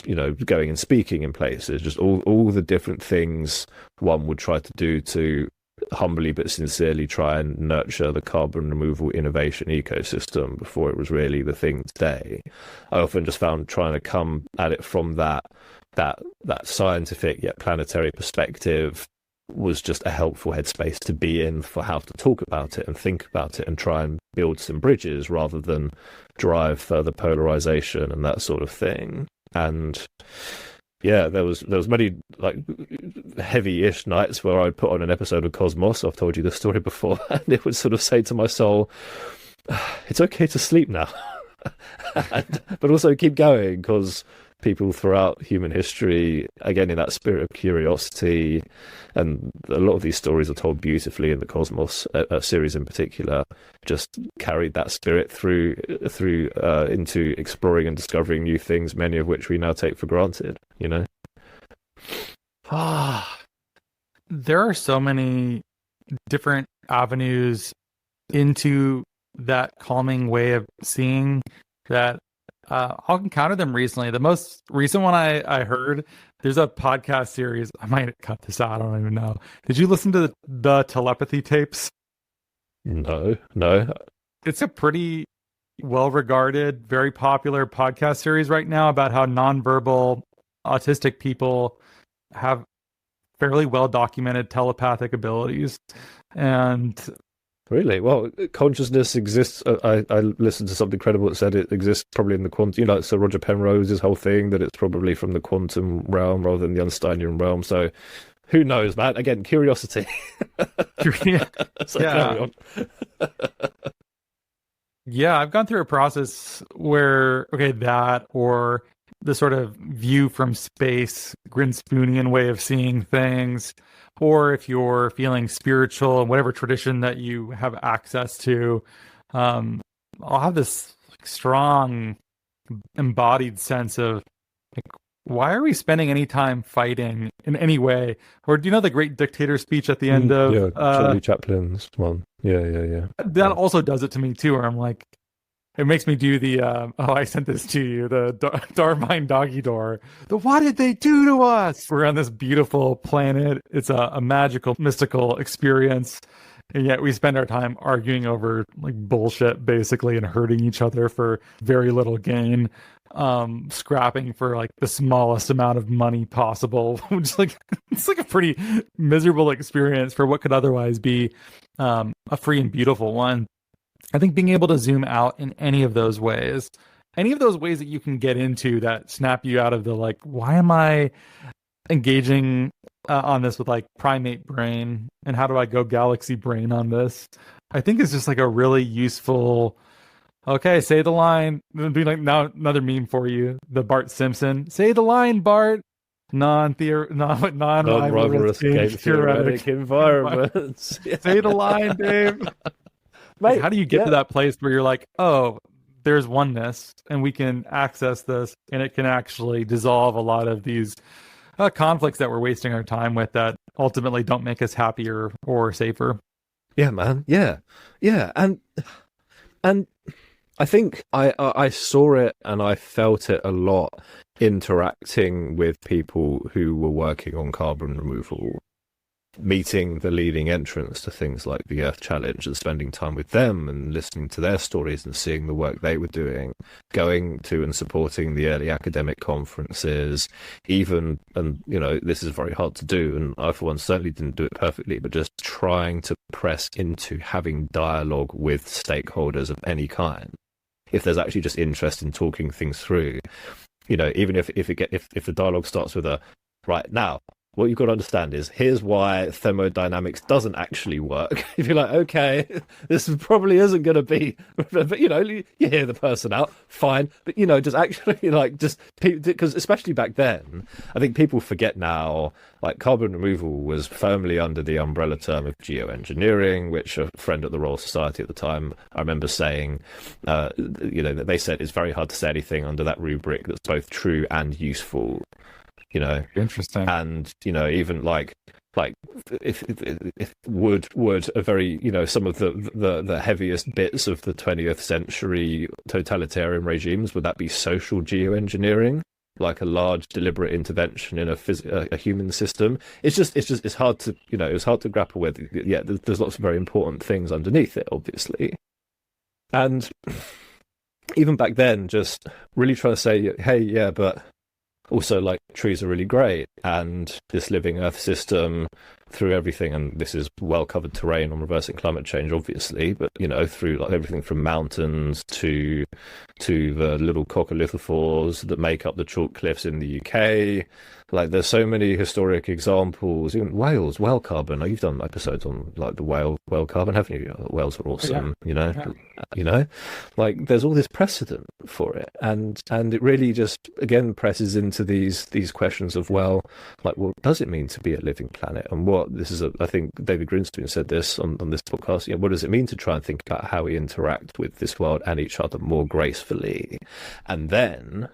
going and speaking in places, just all the different things one would try to do to humbly but sincerely try and nurture the carbon removal innovation ecosystem before it was really the thing today. I often just found trying to come at it from that scientific yet planetary perspective was just a helpful headspace to be in for how to talk about it and think about it and try and build some bridges rather than drive further polarization and that sort of thing. And yeah, there was many like heavy-ish nights where I'd put on an episode of Cosmos. I've told you this story before, and it would sort of say to my soul, "It's okay to sleep now," but also keep going, because people throughout human history, again in that spirit of curiosity, and a lot of these stories are told beautifully in the Cosmos series in particular, just carried that spirit through into exploring and discovering new things, many of which we now take for granted. There are so many different avenues into that calming way of seeing that I'll encounter them recently. The most recent one I heard, there's a podcast series. I might cut this out. I don't even know. Did you listen to the telepathy tapes? No. It's a pretty well-regarded, very popular podcast series right now about how nonverbal autistic people have fairly well-documented telepathic abilities. And really? Well, consciousness exists. I listened to something credible that said it exists probably in the quantum, so Roger Penrose's whole thing, that it's probably from the quantum realm rather than the Einsteinian realm. So who knows, man? Again, curiosity. So carry on. Yeah, I've gone through a process where, that or the sort of view from space, Grinspoonian way of seeing things, or if you're feeling spiritual in whatever tradition that you have access to, I'll have this strong embodied sense of why are we spending any time fighting in any way? Or do you know the great dictator speech at the end of Charlie Chaplin's one? Yeah. That also does it to me too, where I'm like, it makes me do the I sent this to you, the Darmine doggy door. What did they do to us? We're on this beautiful planet. It's a magical, mystical experience. And yet we spend our time arguing over like bullshit, basically, and hurting each other for very little gain. scrapping for like the smallest amount of money possible, which is like it's like a pretty miserable experience for what could otherwise be a free and beautiful one. I think being able to zoom out in any of those ways that you can get into that snap you out of the like, why am I engaging on this with like primate brain, and how do I go galaxy brain on this? I think it's just like a really useful. Okay, say the line. It'll be like now another meme for you. The Bart Simpson. Say the line, Bart. Non-rivalrous game theoretic environments. Say the line, Dave. Mate, how do you get to that place where you're like, oh, there's oneness and we can access this and it can actually dissolve a lot of these conflicts that we're wasting our time with that ultimately don't make us happier or safer. Yeah, man. Yeah. And I think I saw it and I felt it a lot interacting with people who were working on carbon removal, meeting the leading entrants to things like the Earth Challenge and spending time with them and listening to their stories and seeing the work they were doing, going to and supporting the early academic conferences, even, and you know, this is very hard to do, and I for one certainly didn't do it perfectly, but just trying to press into having dialogue with stakeholders of any kind. If there's actually just interest in talking things through, you know, even if the dialogue starts with a right now, what you've got to understand is here's why thermodynamics doesn't actually work. If you're like, okay, this probably isn't going to be, but you know, you hear the person out, fine. But you know, just actually like just because especially back then, I think people forget now. Like carbon removal was firmly under the umbrella term of geoengineering, which a friend at the Royal Society at the time, I remember saying, you know, that they said it's very hard to say anything under that rubric that's both true and useful. You know, interesting. And you know, even like if would a very, you know, some of the heaviest bits of the 20th century totalitarian regimes, would that be social geoengineering, like a large deliberate intervention in a human system? It's hard to, you know, it's hard to grapple with. Yeah, there's lots of very important things underneath it, obviously, and even back then, just really trying to say, hey, yeah, but also, like, trees are really great, and this living Earth system, through everything, and this is well-covered terrain on reversing climate change, obviously, but, you know, through like everything from mountains to the little coccolithophores that make up the chalk cliffs in the UK. Like, there's so many historic examples. Even whales, whale carbon. You've done episodes on like the whale carbon, haven't you? Whales are awesome, yeah. You know, like there's all this precedent for it, and it really just again presses into these questions of, well, like, what does it mean to be a living planet, and what this is I think David Grinstein said this on this podcast. You know, what does it mean to try and think about how we interact with this world and each other more gracefully, and then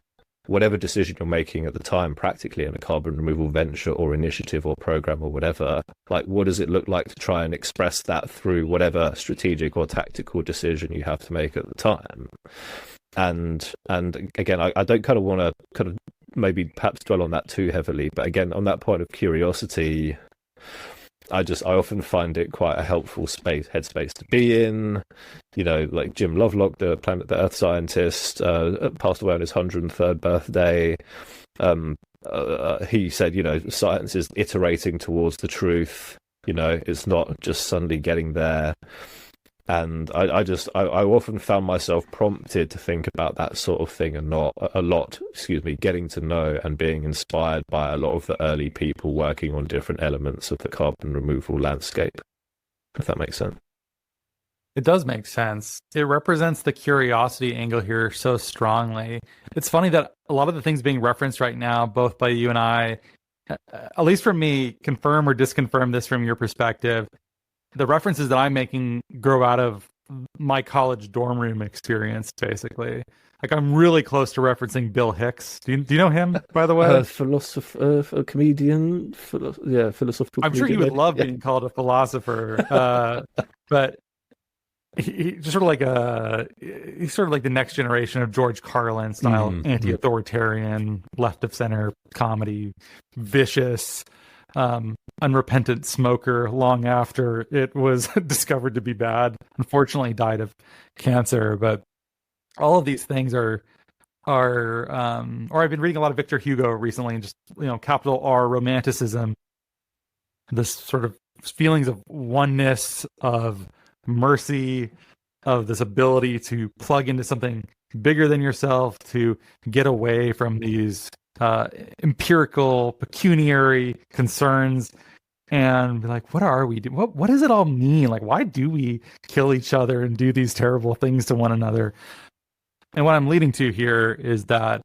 whatever decision you're making at the time, practically in a carbon removal venture or initiative or program or whatever, like, what does it look like to try and express that through whatever strategic or tactical decision you have to make at the time? And again, I don't kind of want to kind of maybe perhaps dwell on that too heavily, but again, on that point of curiosity, I often find it quite a helpful headspace to be in. You know, like Jim Lovelock, the Earth scientist, passed away on his 103rd birthday. He said, you know, science is iterating towards the truth. You know, it's not just suddenly getting there. And I often found myself prompted to think about that sort of thing getting to know and being inspired by a lot of the early people working on different elements of the carbon removal landscape, if that makes sense. It does make sense. It represents the curiosity angle here so strongly. It's funny that a lot of the things being referenced right now, both by you and I, at least for me, confirm or disconfirm this from your perspective. The references that I'm making grow out of my college dorm room experience, basically. Like, I'm really close to referencing Bill Hicks. Do you know him, by the way? Philosopher, a comedian, philosophical. I'm sure you would love being called a philosopher, but he's sort of like the next generation of George Carlin style anti-authoritarian, left of center comedy, vicious. Unrepentant smoker long after it was discovered to be bad. Unfortunately died of cancer, but all of these things are or I've been reading a lot of Victor Hugo recently, and just, capital R romanticism, this sort of feelings of oneness, of mercy, of this ability to plug into something bigger than yourself, to get away from these empirical, pecuniary concerns, and be like, what are we doing? What does it all mean? Like, why do we kill each other and do these terrible things to one another? And what I'm leading to here is that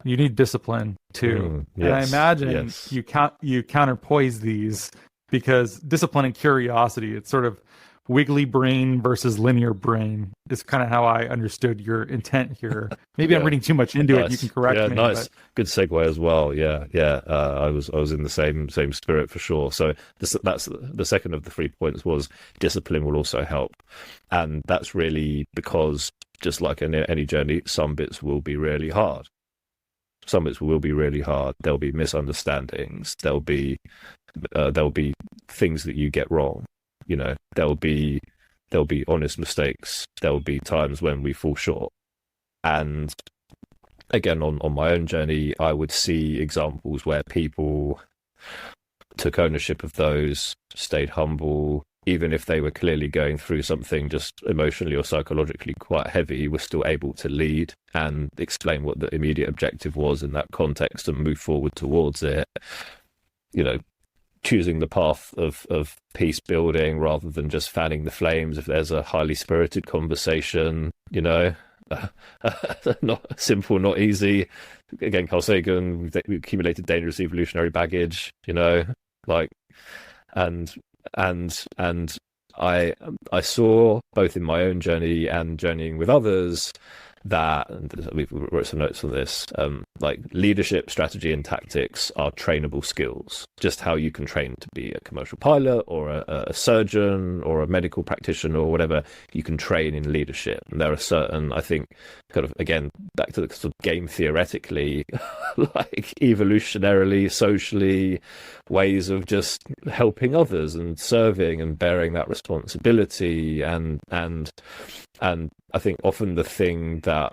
you need discipline too. Yes, and I imagine yes. you counterpoise these, because discipline and curiosity, it's sort of wiggly brain versus linear brain is kind of how I understood your intent here. Maybe I'm reading too much into it. You can correct me. Yeah, nice. But... Good segue as well. Yeah. I was in the same spirit for sure. So that's the second of the 3 points was discipline will also help, and that's really because just like in any journey, some bits will be really hard. Some bits will be really hard. There'll be misunderstandings. There'll be things that you get wrong. There'll be honest mistakes. There'll be times when we fall short. And again, on my own journey, I would see examples where people took ownership of those, stayed humble, even if they were clearly going through something just emotionally or psychologically quite heavy, were still able to lead and explain what the immediate objective was in that context and move forward towards it. Choosing the path of peace building rather than just fanning the flames if there's a highly spirited conversation, not simple, not easy. Again, Carl Sagan, we accumulated dangerous evolutionary baggage, and I saw both in my own journey and journeying with others that, and we wrote some notes on this, like leadership, strategy, and tactics are trainable skills. Just how you can train to be a commercial pilot or a surgeon or a medical practitioner or whatever, you can train in leadership. And there are certain, I think, kind of, again, back to the sort of game theoretically, like evolutionarily, socially, ways of just helping others and serving and bearing that responsibility. And I think often the thing that,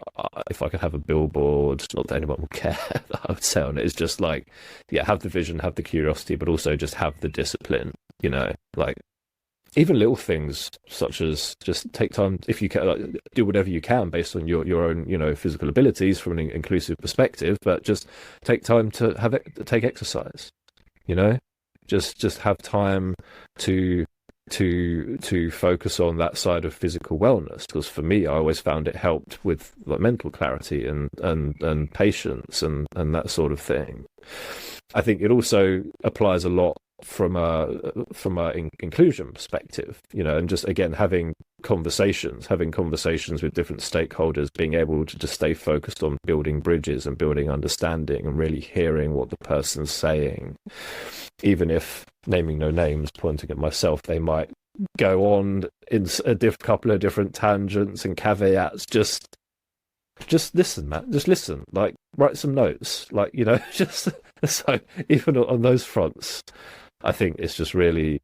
if I could have a billboard, not that anyone would care, that I would say on it, is just like, have the vision, have the curiosity, but also just have the discipline, like even little things such as just take time, if you can, like, do whatever you can based on your own, physical abilities from an inclusive perspective, but just take time to take exercise, just have time to focus on that side of physical wellness, because for me, I always found it helped with like mental clarity and patience and that sort of thing. I think it also applies a lot from a inclusion perspective, and just again having conversations with different stakeholders, being able to just stay focused on building bridges and building understanding and really hearing what the person's saying, even if, naming no names, pointing at myself, they might go on in a couple of different tangents and caveats. Just listen, Matt. Just listen. Like, write some notes. Like, just so even on those fronts, I think it's just really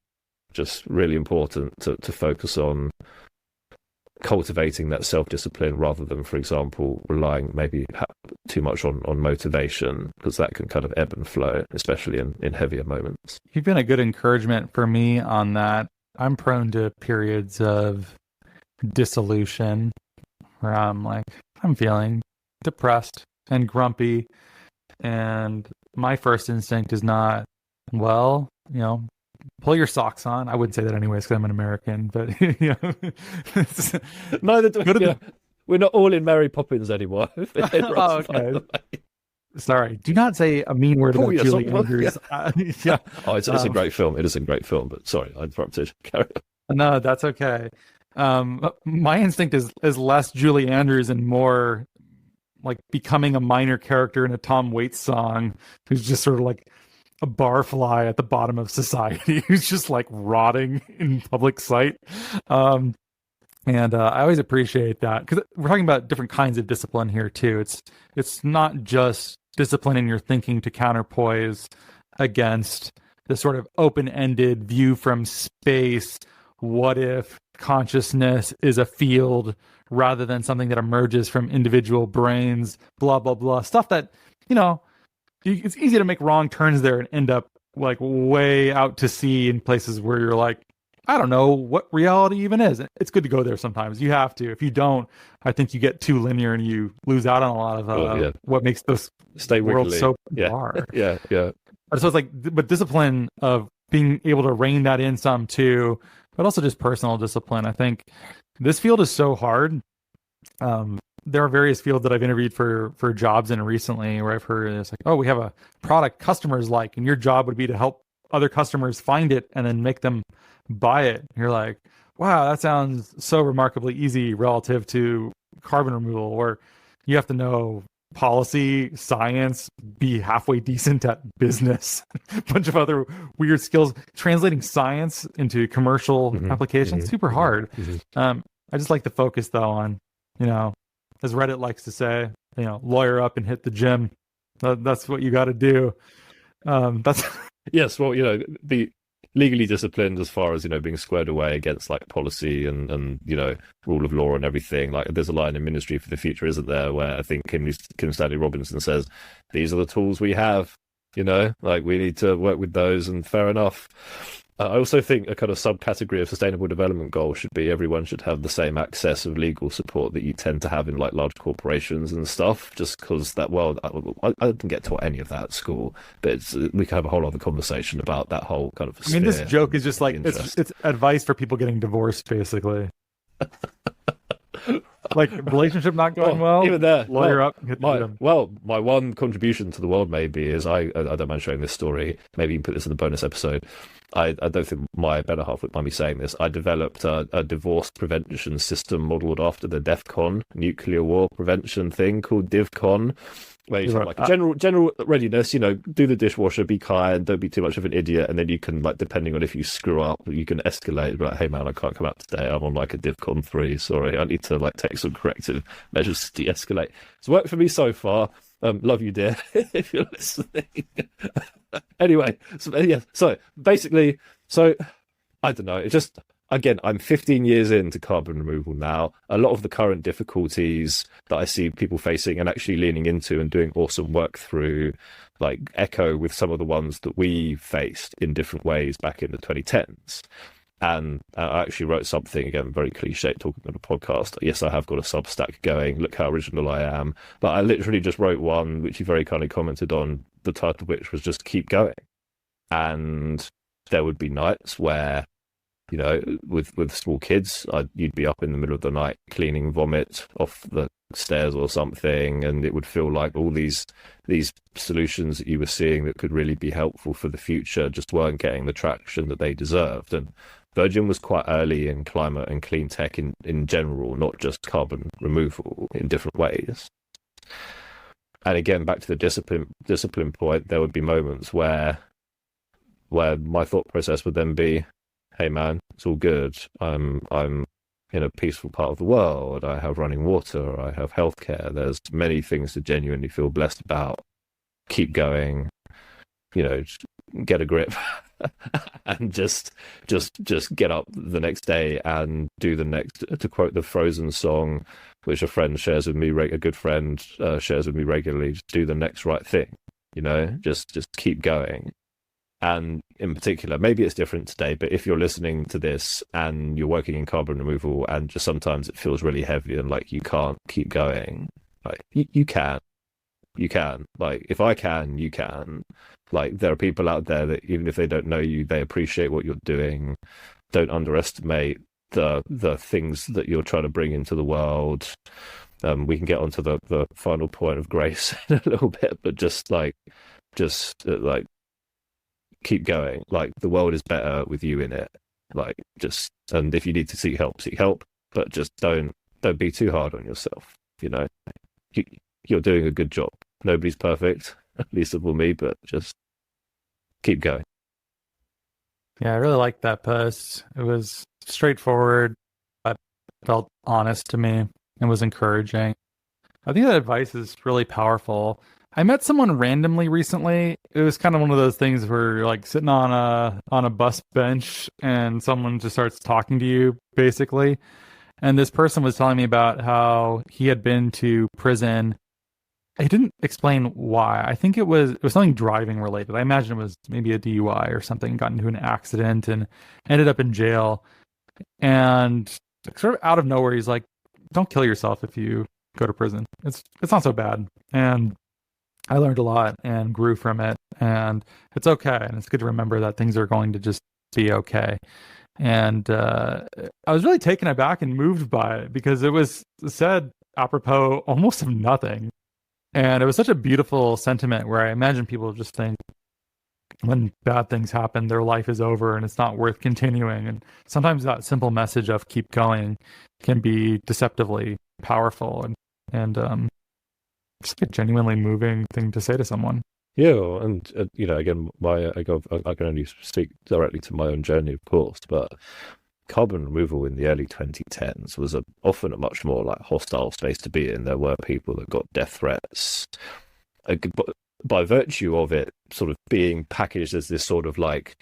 important to focus on cultivating that self-discipline rather than, for example, relying maybe too much on motivation, because that can kind of ebb and flow, especially in heavier moments. You've been a good encouragement for me on that. I'm prone to periods of dissolution where I'm feeling depressed and grumpy, and my first instinct is not, well, pull your socks on. I wouldn't say that anyways because I'm an American, but neither do we. We're not all in Mary Poppins anymore. Oh, okay. Sorry, do not say a mean word about Julie Andrews. Yeah. Oh, it's a great film. It is a great film, but sorry, I interrupted. Carry on. No, that's okay. My instinct is less Julie Andrews and more like becoming a minor character in a Tom Waits song, who's just sort of like a barfly at the bottom of society, who's just like rotting in public sight. And I always appreciate that, because we're talking about different kinds of discipline here too. It's not just discipline in your thinking to counterpoise against the sort of open-ended view from space. What if consciousness is a field rather than something that emerges from individual brains, blah, blah, blah. Stuff that, it's easy to make wrong turns there and end up like way out to sea in places where you're like, I don't know what reality even is. It's good to go there sometimes. You have to. If you don't, I think you get too linear and you lose out on a lot of what makes this world so bizarre. Yeah. So it's like, but discipline of being able to rein that in some too, but also just personal discipline. I think this field is so hard. There are various fields that I've interviewed for jobs in recently where I've heard it's like, oh, we have a product customers like, and your job would be to help other customers find it and then make them buy it. You're like, wow, that sounds so remarkably easy relative to carbon removal, where you have to know policy, science, be halfway decent at business, a bunch of other weird skills. Translating science into commercial applications, super hard. I just like to focus though on, as Reddit likes to say, lawyer up and hit the gym. That's what you got to do. That's yes. Well, be legally disciplined as far as being squared away against like policy and rule of law and everything. Like there's a line in Ministry for the Future, isn't there, where I think Kim Stanley Robinson says, "These are the tools we have. Like we need to work with those." And fair enough. I also think a kind of subcategory of sustainable development goal should be everyone should have the same access of legal support that you tend to have in like large corporations and stuff, just because that world, I didn't get taught any of that at school, but we can have a whole other conversation about that whole kind of sphere. This joke is just like, it's advice for people getting divorced, basically. Like relationship not going well, even there, lawyer up. My one contribution to the world maybe is I don't mind sharing this story. Maybe you can put this in the bonus episode. I don't think my better half would mind me saying this. I developed a divorce prevention system modeled after the DEFCON nuclear war prevention thing called DivCon, where you have like a general readiness, do the dishwasher, be kind, don't be too much of an idiot, and then you can, like, depending on if you screw up, you can escalate, like, hey man, I can't come out today, I'm on like a DivCon 3, sorry, I need to like take some corrective measures to de-escalate. It's worked for me so far. Love you, dear, if you're listening. Anyway, so basically, I don't know, it just, again, I'm 15 years into carbon removal now. A lot of the current difficulties that I see people facing and actually leaning into and doing awesome work through, like, echo with some of the ones that we faced in different ways back in the 2010s. And I actually wrote something, again, very cliche, talking on a podcast. Yes, I have got a Substack going. Look how original I am. But I literally just wrote one, which you very kindly commented on, the title of which was just Keep Going. And there would be nights where, with small kids, you'd be up in the middle of the night cleaning vomit off the stairs or something, and it would feel like all these solutions that you were seeing that could really be helpful for the future just weren't getting the traction that they deserved. And Virgin was quite early in climate and clean tech in general, not just carbon removal, in different ways. And again, back to the discipline point, there would be moments where my thought process would then be, hey man, it's all good. I'm in a peaceful part of the world. I have running water. I have healthcare. There's many things to genuinely feel blessed about. Keep going. Get a grip, and just get up the next day and do the next. To quote the Frozen song, which a friend shares with me, a good friend shares with me regularly. Just do the next right thing. Just keep going. And in particular, maybe it's different today, but if you're listening to this and you're working in carbon removal and just sometimes it feels really heavy and like you can't keep going, like you can. Like if I can, you can. Like there are people out there that even if they don't know you, they appreciate what you're doing. Don't underestimate the things that you're trying to bring into the world. We can get onto the final point of grace in a little bit, but just keep going. Like the world is better with you in it. Like and if you need to seek help, but just don't be too hard on yourself. You're doing a good job. Nobody's perfect, least of all me, but just keep going. Yeah, I really liked that post. It was straightforward, but felt honest to me and was encouraging. I think that advice is really powerful. I met someone randomly recently. It was kind of one of those things where you're like sitting on a bus bench and someone just starts talking to you, basically. And this person was telling me about how he had been to prison. He didn't explain why. I think it was something driving related. I imagine it was maybe a DUI or something. Got into an accident and ended up in jail. And sort of out of nowhere, he's like, "Don't kill yourself if you go to prison. It's not so bad." And I learned a lot and grew from it. And it's okay. And it's good to remember that things are going to just be okay. And I was really taken aback and moved by it because it was said apropos almost of nothing. And it was such a beautiful sentiment where I imagine people just think when bad things happen, their life is over and it's not worth continuing. And sometimes that simple message of keep going can be deceptively powerful and just a genuinely moving thing to say to someone. Yeah, and again, I can only speak directly to my own journey, of course, but carbon removal in the early 2010s was often a much more like hostile space to be in. There were people that got death threats by virtue of it sort of being packaged as this sort of like,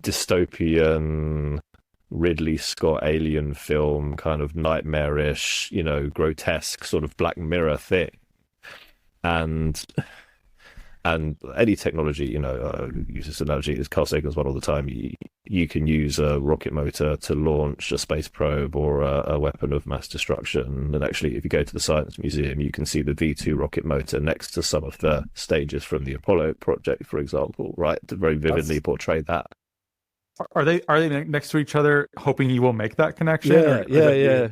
dystopian Ridley Scott alien film, kind of nightmarish, grotesque sort of Black Mirror thing. And any technology, use this analogy, as Carl Sagan's one all the time, you can use a rocket motor to launch a space probe or a weapon of mass destruction. And actually, if you go to the Science Museum, you can see the V2 rocket motor next to some of the stages from the Apollo project, for example, right? To very vividly portray that. Are they next to each other, hoping you will make that connection? Yeah.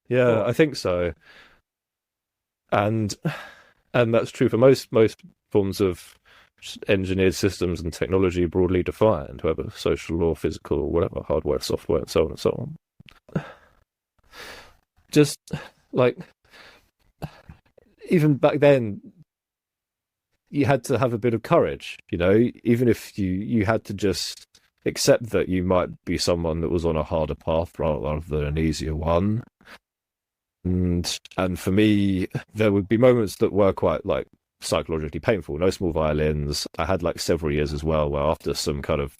Cool. I think so. And that's true for most forms of engineered systems and technology broadly defined, whether social or physical or whatever, hardware, software, and so on and so on. Just like, even back then, you had to have a bit of courage, even if you had to just accept that you might be someone that was on a harder path rather than an easier one. And for me, there would be moments that were quite like psychologically painful. No small violins. I had like several years as well where after some kind of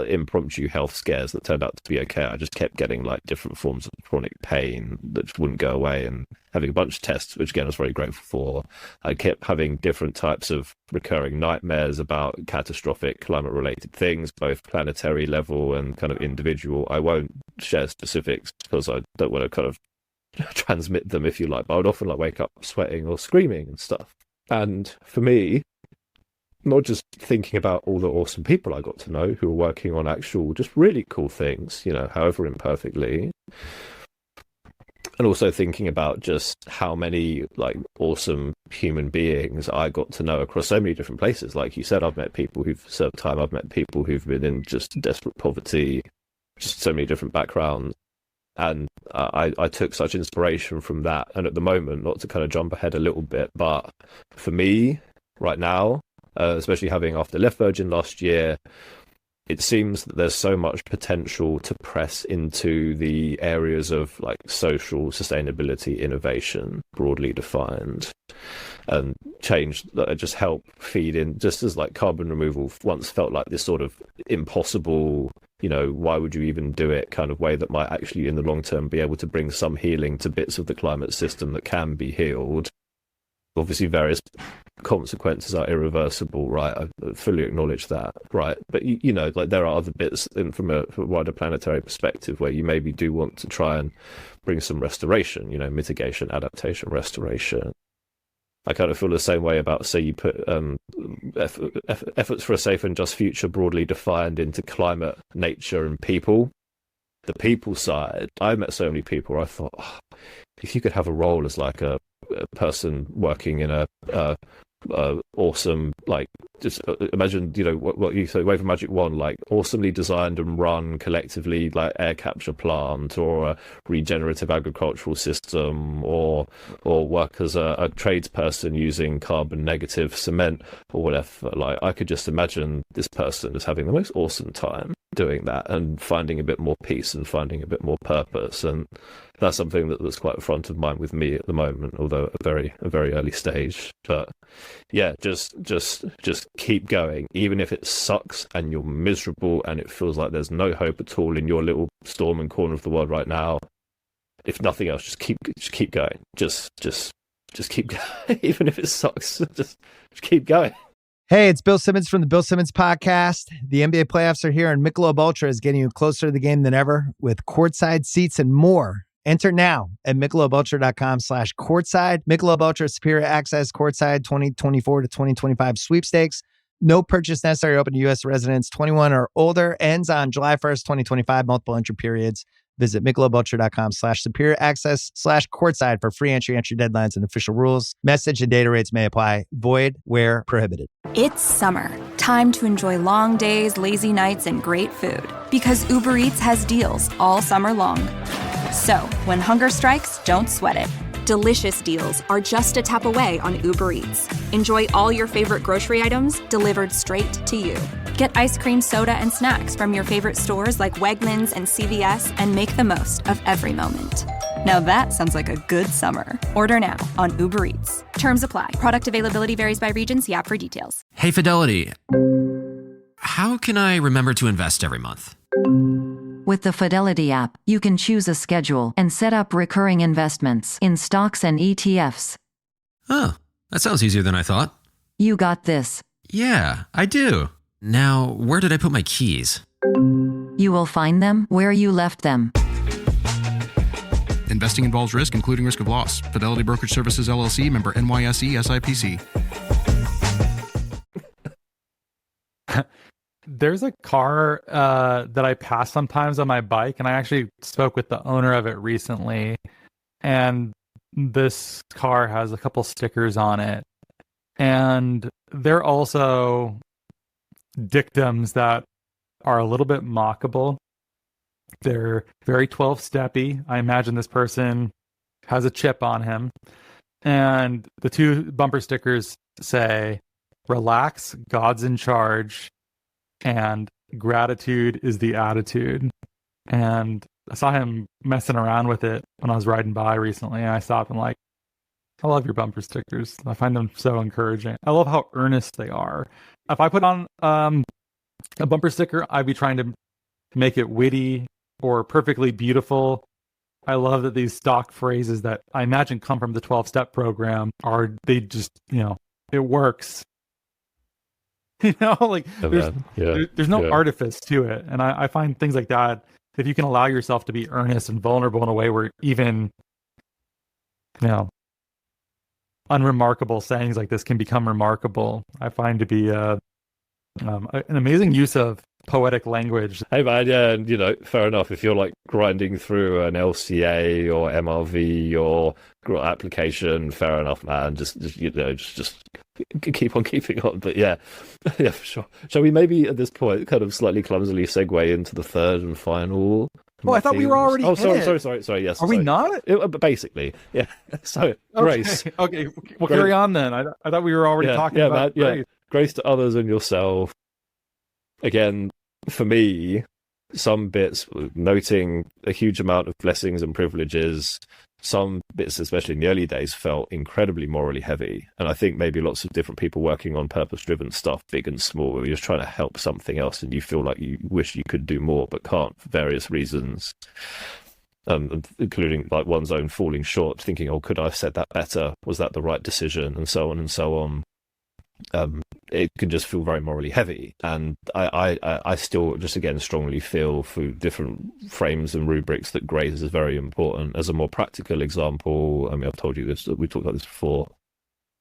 impromptu health scares that turned out to be okay, I just kept getting like different forms of chronic pain that just wouldn't go away, and having a bunch of tests, which again I was very grateful for. I kept having different types of recurring nightmares about catastrophic climate related things, both planetary level and kind of individual. I won't share specifics because I don't want to kind of transmit them, if you like, but I would often like wake up sweating or screaming and stuff. And for me, not just thinking about all the awesome people I got to know who were working on actual just really cool things, however imperfectly, and also thinking about just how many like awesome human beings I got to know across so many different places. Like you said, I've met people who've served time, I've met people who've been in just desperate poverty, just so many different backgrounds. And I took such inspiration from that. And at the moment, not to kind of jump ahead a little bit, but for me right now, especially having after left Virgin last year, it seems that there's so much potential to press into the areas of like social sustainability, innovation, broadly defined, and change that just help feed in, just as like carbon removal once felt like this sort of impossible, why would you even do it kind of way that might actually in the long term be able to bring some healing to bits of the climate system that can be healed. Obviously various consequences are irreversible, right? I fully acknowledge that, right? But like there are other bits from a wider planetary perspective where you maybe do want to try and bring some restoration, mitigation, adaptation, restoration. I kind of feel the same way about, say, you put efforts for a safe and just future broadly defined into climate, nature, and people. The people side, I met so many people where I thought, if you could have a role as like a person working in a awesome, like, just imagine, what you say, Wave of Magic 1, like awesomely designed and run collectively, like air capture plant or a regenerative agricultural system, or work as a tradesperson using carbon negative cement or whatever. Like, I could just imagine this person as having the most awesome time doing that and finding a bit more peace and finding a bit more purpose. And that's something that's quite front of mind with me at the moment, although at a very early stage. But yeah, just keep going, even if it sucks and you're miserable and it feels like there's no hope at all in your little storm and corner of the world right now. if nothing else, just keep going. Just keep going. Even if it sucks, just keep going. Hey, it's Bill Simmons from the Bill Simmons Podcast. The NBA playoffs are here, and Michelob Ultra is getting you closer to the game than ever with courtside seats and more. Enter now at MichelobUltra.com/courtside. Michelob Ultra Superior Access Courtside 2024 to 2025 sweepstakes. No purchase necessary. Open to U.S. residents 21 or older. Ends on July 1st, 2025. Multiple entry periods. Visit MichelobUltra.com/superior access/courtside for free entry deadlines and official rules. Message and data rates may apply. Void where prohibited. It's summer. Time to enjoy long days, lazy nights, and great food. Because Uber Eats has deals all summer long. So, when hunger strikes, don't sweat it. Delicious deals are just a tap away on Uber Eats. Enjoy all your favorite grocery items delivered straight to you. Get ice cream, soda, and snacks from your favorite stores like Wegmans and CVS and make the most of every moment. Now that sounds like a good summer. Order now on Uber Eats. Terms apply. Product availability varies by region. See app for details. Hey, Fidelity. How can I remember to invest every month? With the Fidelity app, you can choose a schedule and set up recurring investments in stocks and ETFs. Oh, that sounds easier than I thought. You got this. Yeah, I do. Now, where did I put my keys? You will find them where you left them. Investing involves risk, including risk of loss. Fidelity Brokerage Services, LLC, member NYSE, SIPC. There's a car that I pass sometimes on my bike, and I actually spoke with the owner of it recently. And this car has a couple stickers on it. And they're also dictums that are a little bit mockable. They're very 12-steppy. I imagine this person has a chip on him. And the two bumper stickers say, "Relax, God's in charge," and "Gratitude is the attitude." And I saw him messing around with it when I was riding by recently, and I stopped and I love your bumper stickers. I find them so encouraging. I love how earnest they are. If I put on a bumper sticker, I'd be trying to make it witty or perfectly beautiful. I love that these stock phrases that I imagine come from the 12-step program they just, it works. There's no artifice to it. And I find things like that, if you can allow yourself to be earnest and vulnerable in a way where even, unremarkable sayings like this can become remarkable, I find to be an amazing use of poetic language. Hey man, fair enough. If you're grinding through an LCA or MRV or application, fair enough, man. Just keep on keeping on. But yeah, for sure. Shall we maybe at this point kind of slightly clumsily segue into the third and final? Oh, I thought we were already. Oh, sorry. Yes. Are we not? Basically, yeah. So grace. Okay, we'll carry on then. I thought we were already talking about grace. Yeah. Grace to others and yourself. Again, for me, some bits noting a huge amount of blessings and privileges. Some bits, especially in the early days, felt incredibly morally heavy. And I think maybe lots of different people working on purpose-driven stuff, big and small, where you're just trying to help something else and you feel like you wish you could do more but can't for various reasons. Including one's own falling short, thinking, oh, could I have said that better? Was that the right decision? And so on and so on. It can just feel very morally heavy, and I still just again strongly feel through different frames and rubrics that grace is very important. As a more practical example, I mean, I've told you this, we talked about this before.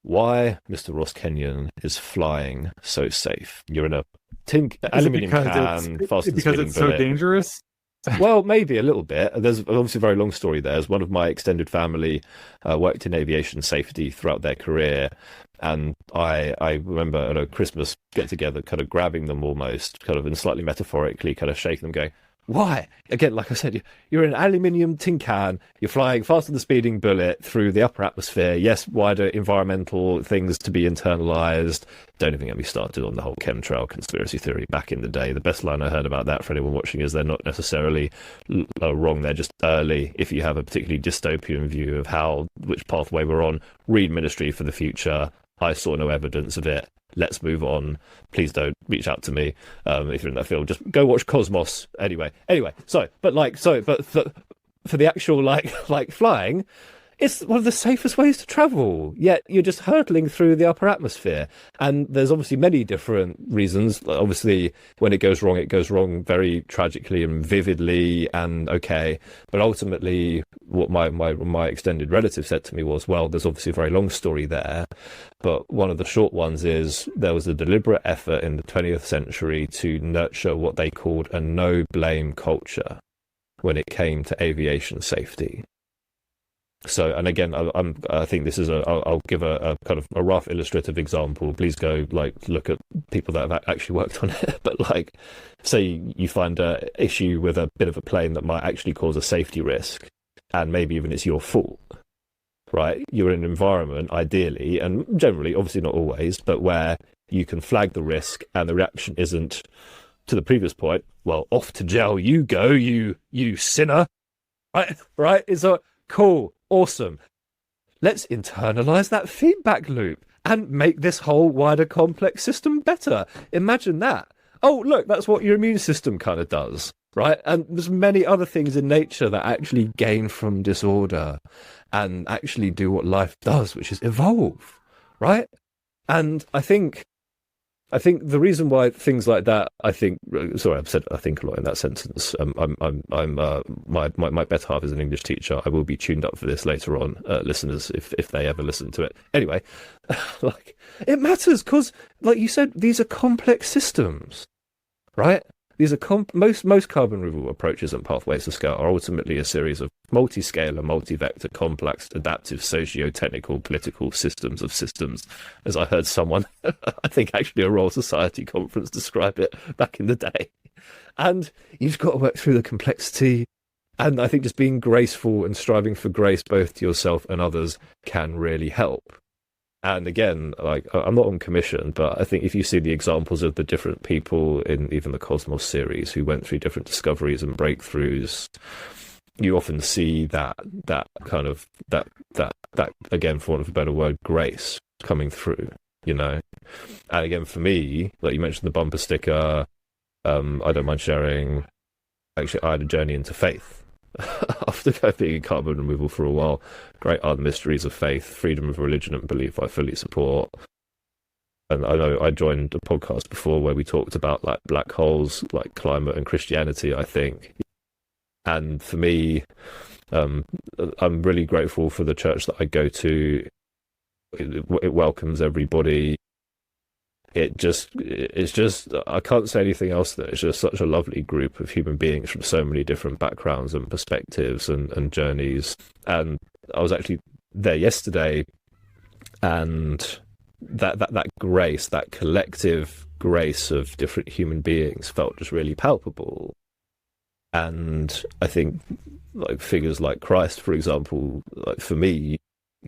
Why Mr. Ross Kenyon is flying so safe? You're in a aluminium can, fast because it's so dangerous. Well, maybe a little bit. There's obviously a very long story there. As one of my extended family worked in aviation safety throughout their career, and I remember at a Christmas get-together kind of grabbing them almost, kind of and slightly metaphorically kind of shaking them, going, why? Again, like I said, you're in an aluminium tin can, you're flying faster than the speeding bullet through the upper atmosphere. Yes, wider environmental things to be internalized. Don't even get me started on the whole chemtrail conspiracy theory back in the day. The best line I heard about that for anyone watching is they're not necessarily wrong, they're just early. If you have a particularly dystopian view of which pathway we're on, read Ministry for the Future. I saw no evidence of it. Let's move on. Please don't reach out to me if you're in that field. Just go watch Cosmos. Anyway. So for the actual like flying, it's one of the safest ways to travel, yet you're just hurtling through the upper atmosphere. And there's obviously many different reasons. Obviously, when it goes wrong very tragically and vividly, and okay. But ultimately, what my extended relative said to me was, well, there's obviously a very long story there. But one of the short ones is there was a deliberate effort in the 20th century to nurture what they called a no-blame culture when it came to aviation safety. So, and again, I think this is I'll give a kind of a rough illustrative example. Please go look at people that have actually worked on it. But say you find a issue with a bit of a plane that might actually cause a safety risk, and maybe even it's your fault, right? You're in an environment, ideally, and generally, obviously not always, but where you can flag the risk and the reaction isn't, to the previous point, well, off to jail you go, you sinner, right? It's a cool. Awesome. Let's internalize that feedback loop and make this whole wider complex system better. Imagine that. Oh, look, that's what your immune system kind of does, right? And there's many other things in nature that actually gain from disorder and actually do what life does, which is evolve, right? And I think the reason why things like that, I've said I think a lot in that sentence. My better half is an English teacher. I will be tuned up for this later on, listeners, if they ever listen to it. Anyway, it matters because, like you said, these are complex systems, right? These are most carbon removal approaches and pathways to scale are ultimately a series of multi-scale and multi-vector, complex, adaptive, socio-technical, political systems of systems, as I heard someone, I think actually a Royal Society conference, describe it back in the day. And you've got to work through the complexity. And I think just being graceful and striving for grace, both to yourself and others, can really help. And again, I'm not on commission, but I think if you see the examples of the different people in even the Cosmos series who went through different discoveries and breakthroughs, you often see that again, for want of a better word, grace coming through, And again, for me, like you mentioned the bumper sticker, I don't mind sharing. Actually, I had a journey into faith. After being in carbon removal for a while, great are the mysteries of faith, freedom of religion and belief I fully support. And I know I joined a podcast before where we talked about black holes, climate and Christianity, I think. And for me, I'm really grateful for the church that I go to. It welcomes everybody. It's just, I can't say anything else. That it's just such a lovely group of human beings from so many different backgrounds and perspectives and journeys. And I was actually there yesterday, and that grace, that collective grace of different human beings felt just really palpable. And I think figures like Christ, for example, for me,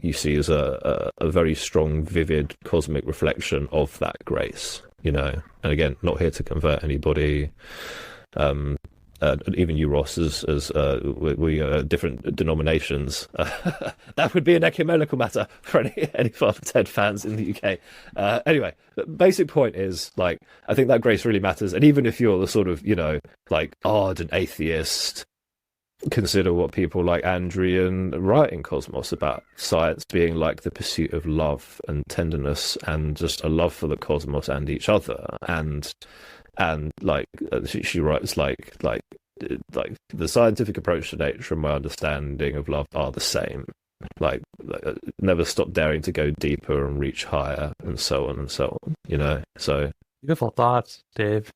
you see as a very strong, vivid, cosmic reflection of that grace, And again, not here to convert anybody. Even you, Ross, as we are different denominations. That would be an ecumenical matter for any Father Ted fans in the UK. Anyway, the basic point is, I think that grace really matters. And even if you're the sort of, ardent atheist, consider what people like Andrian write in Cosmos about science being like the pursuit of love and tenderness and just a love for the cosmos and each other. And she writes like the scientific approach to nature and my understanding of love are the same. Never stop daring to go deeper and reach higher, and so on and so on. So beautiful thoughts, Dave.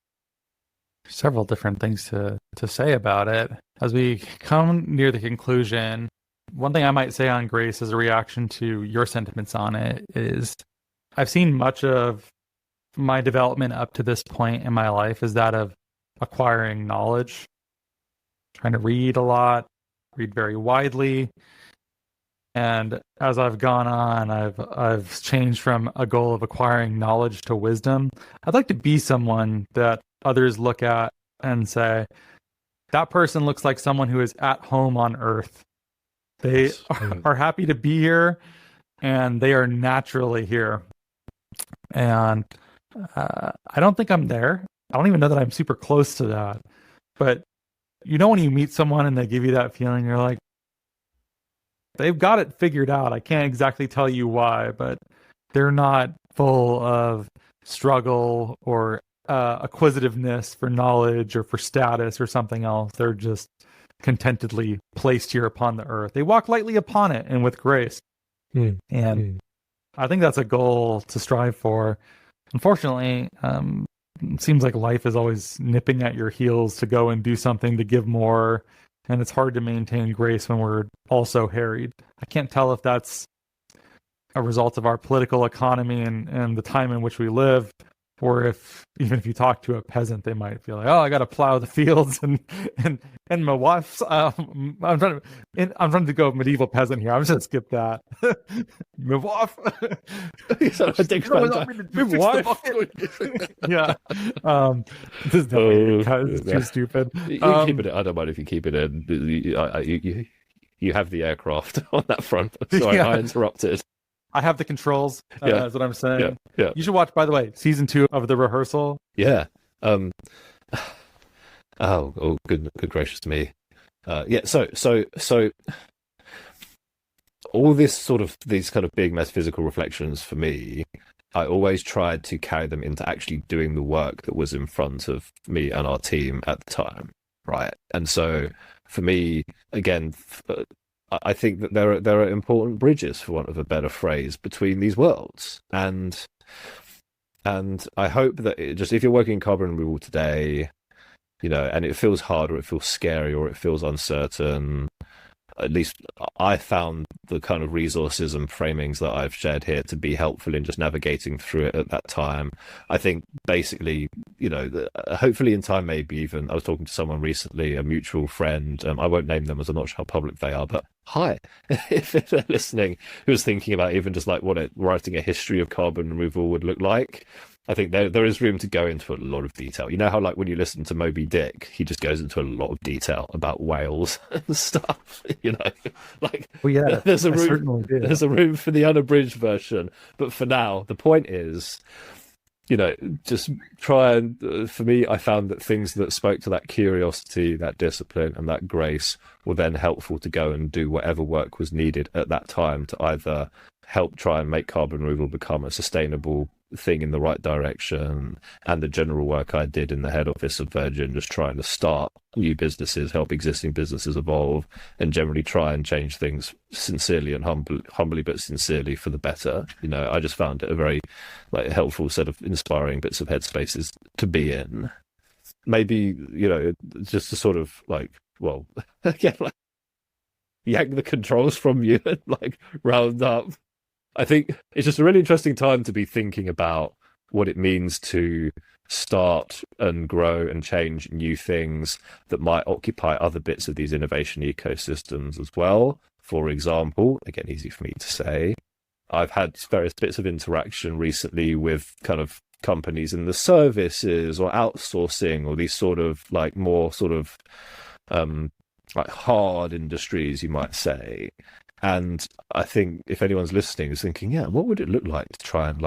Several different things to say about it. As we come near the conclusion, one thing I might say on grace as a reaction to your sentiments on it is I've seen much of my development up to this point in my life is that of acquiring knowledge, trying to read a lot, read very widely. And as I've gone on, I've changed from a goal of acquiring knowledge to wisdom. I'd like to be someone that others look at and say, that person looks like someone who is at home on Earth. They are happy to be here, and they are naturally here. And I don't think I'm there. I don't even know that I'm super close to that. But You know, when you meet someone and they give you that feeling, you're like, they've got it figured out. I can't exactly tell you why, but they're not full of struggle or acquisitiveness for knowledge or for status or something else. They're just contentedly placed here upon the earth. They walk lightly upon it and with grace. And I think that's a goal to strive for. Unfortunately, it seems like life is always nipping at your heels to go and do something, to give more, and it's hard to maintain grace when we're also harried. I can't tell if that's a result of our political economy and the time in which we live, or if even if you talk to a peasant, they might feel like, oh, I got to plow the fields and my wife's. I'm trying to go medieval peasant here. I'm just gonna skip that. My wife. Yeah. This is too stupid. You can keep it. I don't mind if you keep it in. You have the aircraft on that front. Sorry, I interrupted. I have the controls. That's what I'm saying. Yeah. You should watch, by the way, season 2 of The Rehearsal. Yeah. Oh, good gracious me. So all these kind of big metaphysical reflections for me, I always tried to carry them into actually doing the work that was in front of me and our team at the time, right? And so for me, again, I think that there are important bridges, for want of a better phrase, between these worlds, and I hope that if you're working in carbon removal today, and it feels hard, or it feels scary, or it feels uncertain, at least I found the kind of resources and framings that I've shared here to be helpful in just navigating through it at that time. I think basically, hopefully in time, maybe even, I was talking to someone recently, a mutual friend, I won't name them as I'm not sure how public they are, but hi, if they're listening, who was thinking about even just like writing a history of carbon removal would look like. I think there is room to go into a lot of detail. You know how, like, when you listen to Moby Dick, he just goes into a lot of detail about whales and stuff. Like, well, yeah, there's a room for the unabridged version. But for now, the point is, just try and. For me, I found that things that spoke to that curiosity, that discipline, and that grace were then helpful to go and do whatever work was needed at that time to either help try and make carbon removal become a sustainable thing in the right direction, and the general work I did in the head office of Virgin, just trying to start new businesses, help existing businesses evolve, and generally try and change things sincerely and humbly but sincerely for the better. I just found it a very helpful set of inspiring bits of headspaces to be in. Maybe, just to sort of again, yank the controls from you and round up. I think it's just a really interesting time to be thinking about what it means to start and grow and change new things that might occupy other bits of these innovation ecosystems as well. For example, again, easy for me to say, I've had various bits of interaction recently with kind of companies in the services or outsourcing, or these sort of more sort of hard industries, you might say. And I think if anyone's listening is thinking, yeah, what would it look like to try and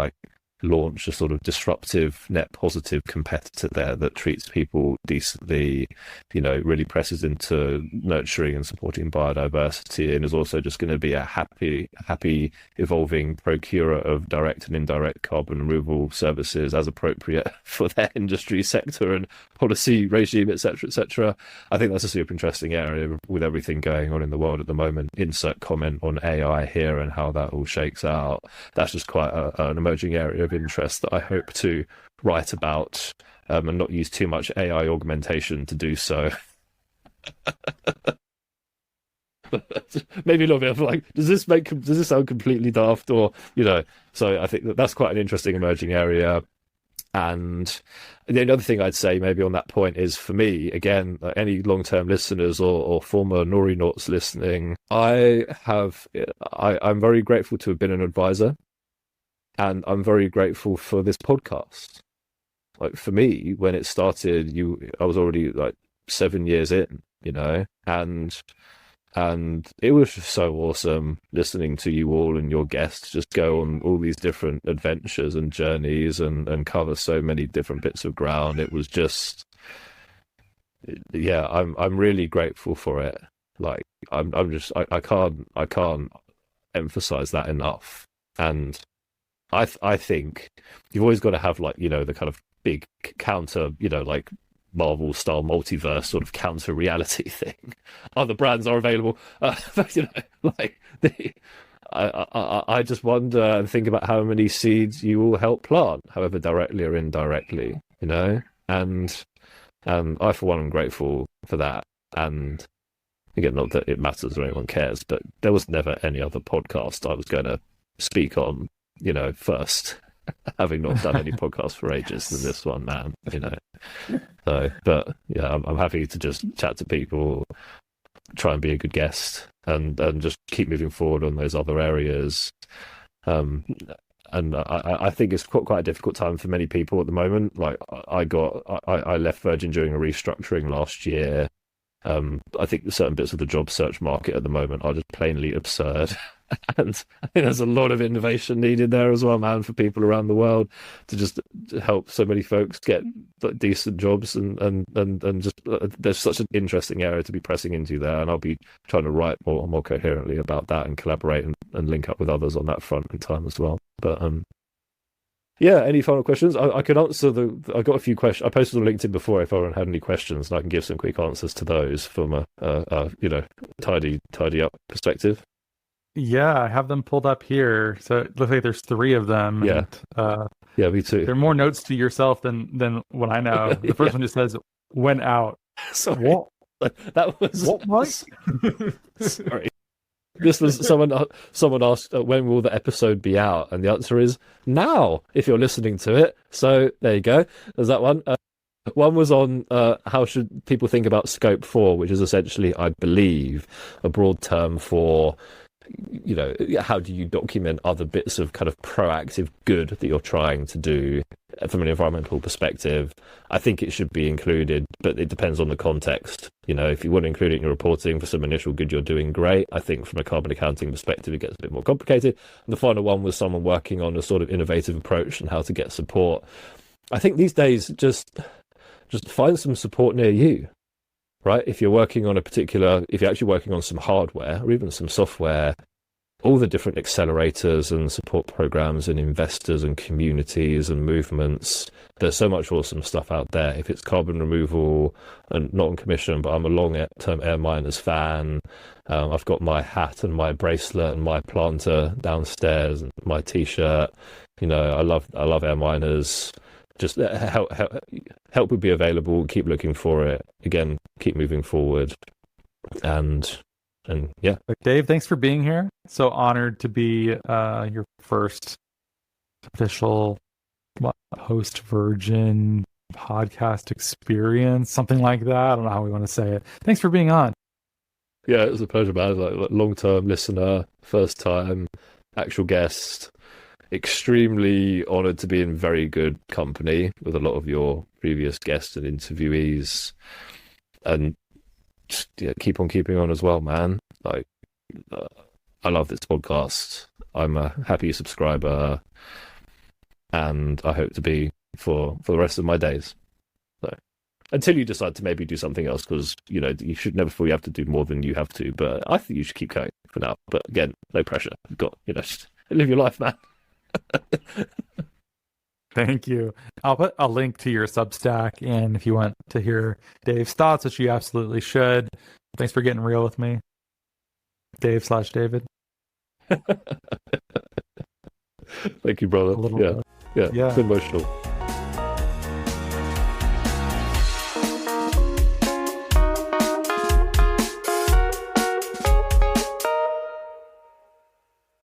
launch a sort of disruptive, net positive competitor there that treats people decently, really presses into nurturing and supporting biodiversity, and is also just going to be a happy evolving procurer of direct and indirect carbon removal services as appropriate for their industry sector and policy regime, etc., etc. I think that's a super interesting area with everything going on in the world at the moment. Insert comment on AI here and how that all shakes out. That's just quite an emerging area of interest that I hope to write about, and not use too much AI augmentation to do so. Maybe a little bit of does this sound completely daft, or so I think that's quite an interesting emerging area. And the other thing I'd say maybe on that point is, for me, again, any long-term listeners or former Nori Nauts listening, I'm very grateful to have been an advisor. And I'm very grateful for this podcast. For me, when it started, I was already 7 years in, and it was just so awesome listening to you all and your guests just go on all these different adventures and journeys and cover so many different bits of ground. It was just yeah, I'm really grateful for it. Like I can't emphasize that enough. And I think you've always got to have, like, you know, the kind of big counter, you know, like Marvel style multiverse sort of counter reality thing. Other brands are available, but, you know, like I just wonder and think about how many seeds you will help plant, however directly or indirectly, you know. And I, for one, am grateful for that. And again, not that it matters or anyone cares, but there was never any other podcast I was going to speak on, you know, first, having not done any podcasts for ages than this one, man, you know. So, but yeah, I'm happy to just chat to people, try and be a good guest, and just keep moving forward on those other areas. And I think it's quite a difficult time for many people at the moment. Like I left Virgin during a restructuring last year. I think certain bits of the job search market at the moment are just plainly absurd. And I think there's a lot of innovation needed there as well, man, for people around the world to just help so many folks get decent jobs and just there's such an interesting area to be pressing into there. And I'll be trying to write more coherently about that and collaborate and link up with others on that front in time as well. But yeah, any final questions? I could answer I got a few questions. I posted on LinkedIn before if everyone had any questions, and I can give some quick answers to those from a you know, tidy up perspective. Yeah, I have them pulled up here. So it looks like there's 3 of them. Yeah. And, yeah, me too. There are more notes to yourself than what I know. The first one just says, "Went out." Sorry. What? That was what, Mike? Sorry. This was someone asked, when will the episode be out? And the answer is now, if you're listening to it. So there you go. There's that one. One was on how should people think about Scope 4, which is essentially, I believe, a broad term for, you know, how do you document other bits of kind of proactive good that you're trying to do from an environmental perspective. I think it should be included, but it depends on the context. You know, if you want to include it in your reporting for some initial good you're doing, great. I think from a carbon accounting perspective, it gets a bit more complicated. And the final one was someone working on a sort of innovative approach and how to get support. I think these days, just find some support near you, right? If you're actually working on some hardware or even some software, all the different accelerators and support programs and investors and communities and movements, there's so much awesome stuff out there. If it's carbon removal, and not on commission, but I'm a long-term air miners fan. I've got my hat and my bracelet and my planter downstairs and my t-shirt. You know, I love air miners. Just help would be available. Keep looking for it. Again, keep moving forward. And yeah. Dave, thanks for being here. So honored to be your first official host Virgin podcast experience, something like that. I don't know how we want to say it. Thanks for being on. Yeah, it was a pleasure, man. Like long-term listener, first time actual guest. Extremely honored to be in very good company with a lot of your previous guests and interviewees, and just, yeah, keep on keeping on as well, man. Like, I love this podcast. I'm a happy subscriber, and I hope to be for the rest of my days. So, until you decide to maybe do something else, because, you know, you should never feel you have to do more than you have to. But I think you should keep going for now. But again, no pressure. You've got, you know, just live your life, man. Thank you. I'll put a link to your Substack, and if you want to hear Dave's thoughts, which you absolutely should. Thanks for getting real with me, Dave/David. Thank you, brother. Yeah, it's emotional.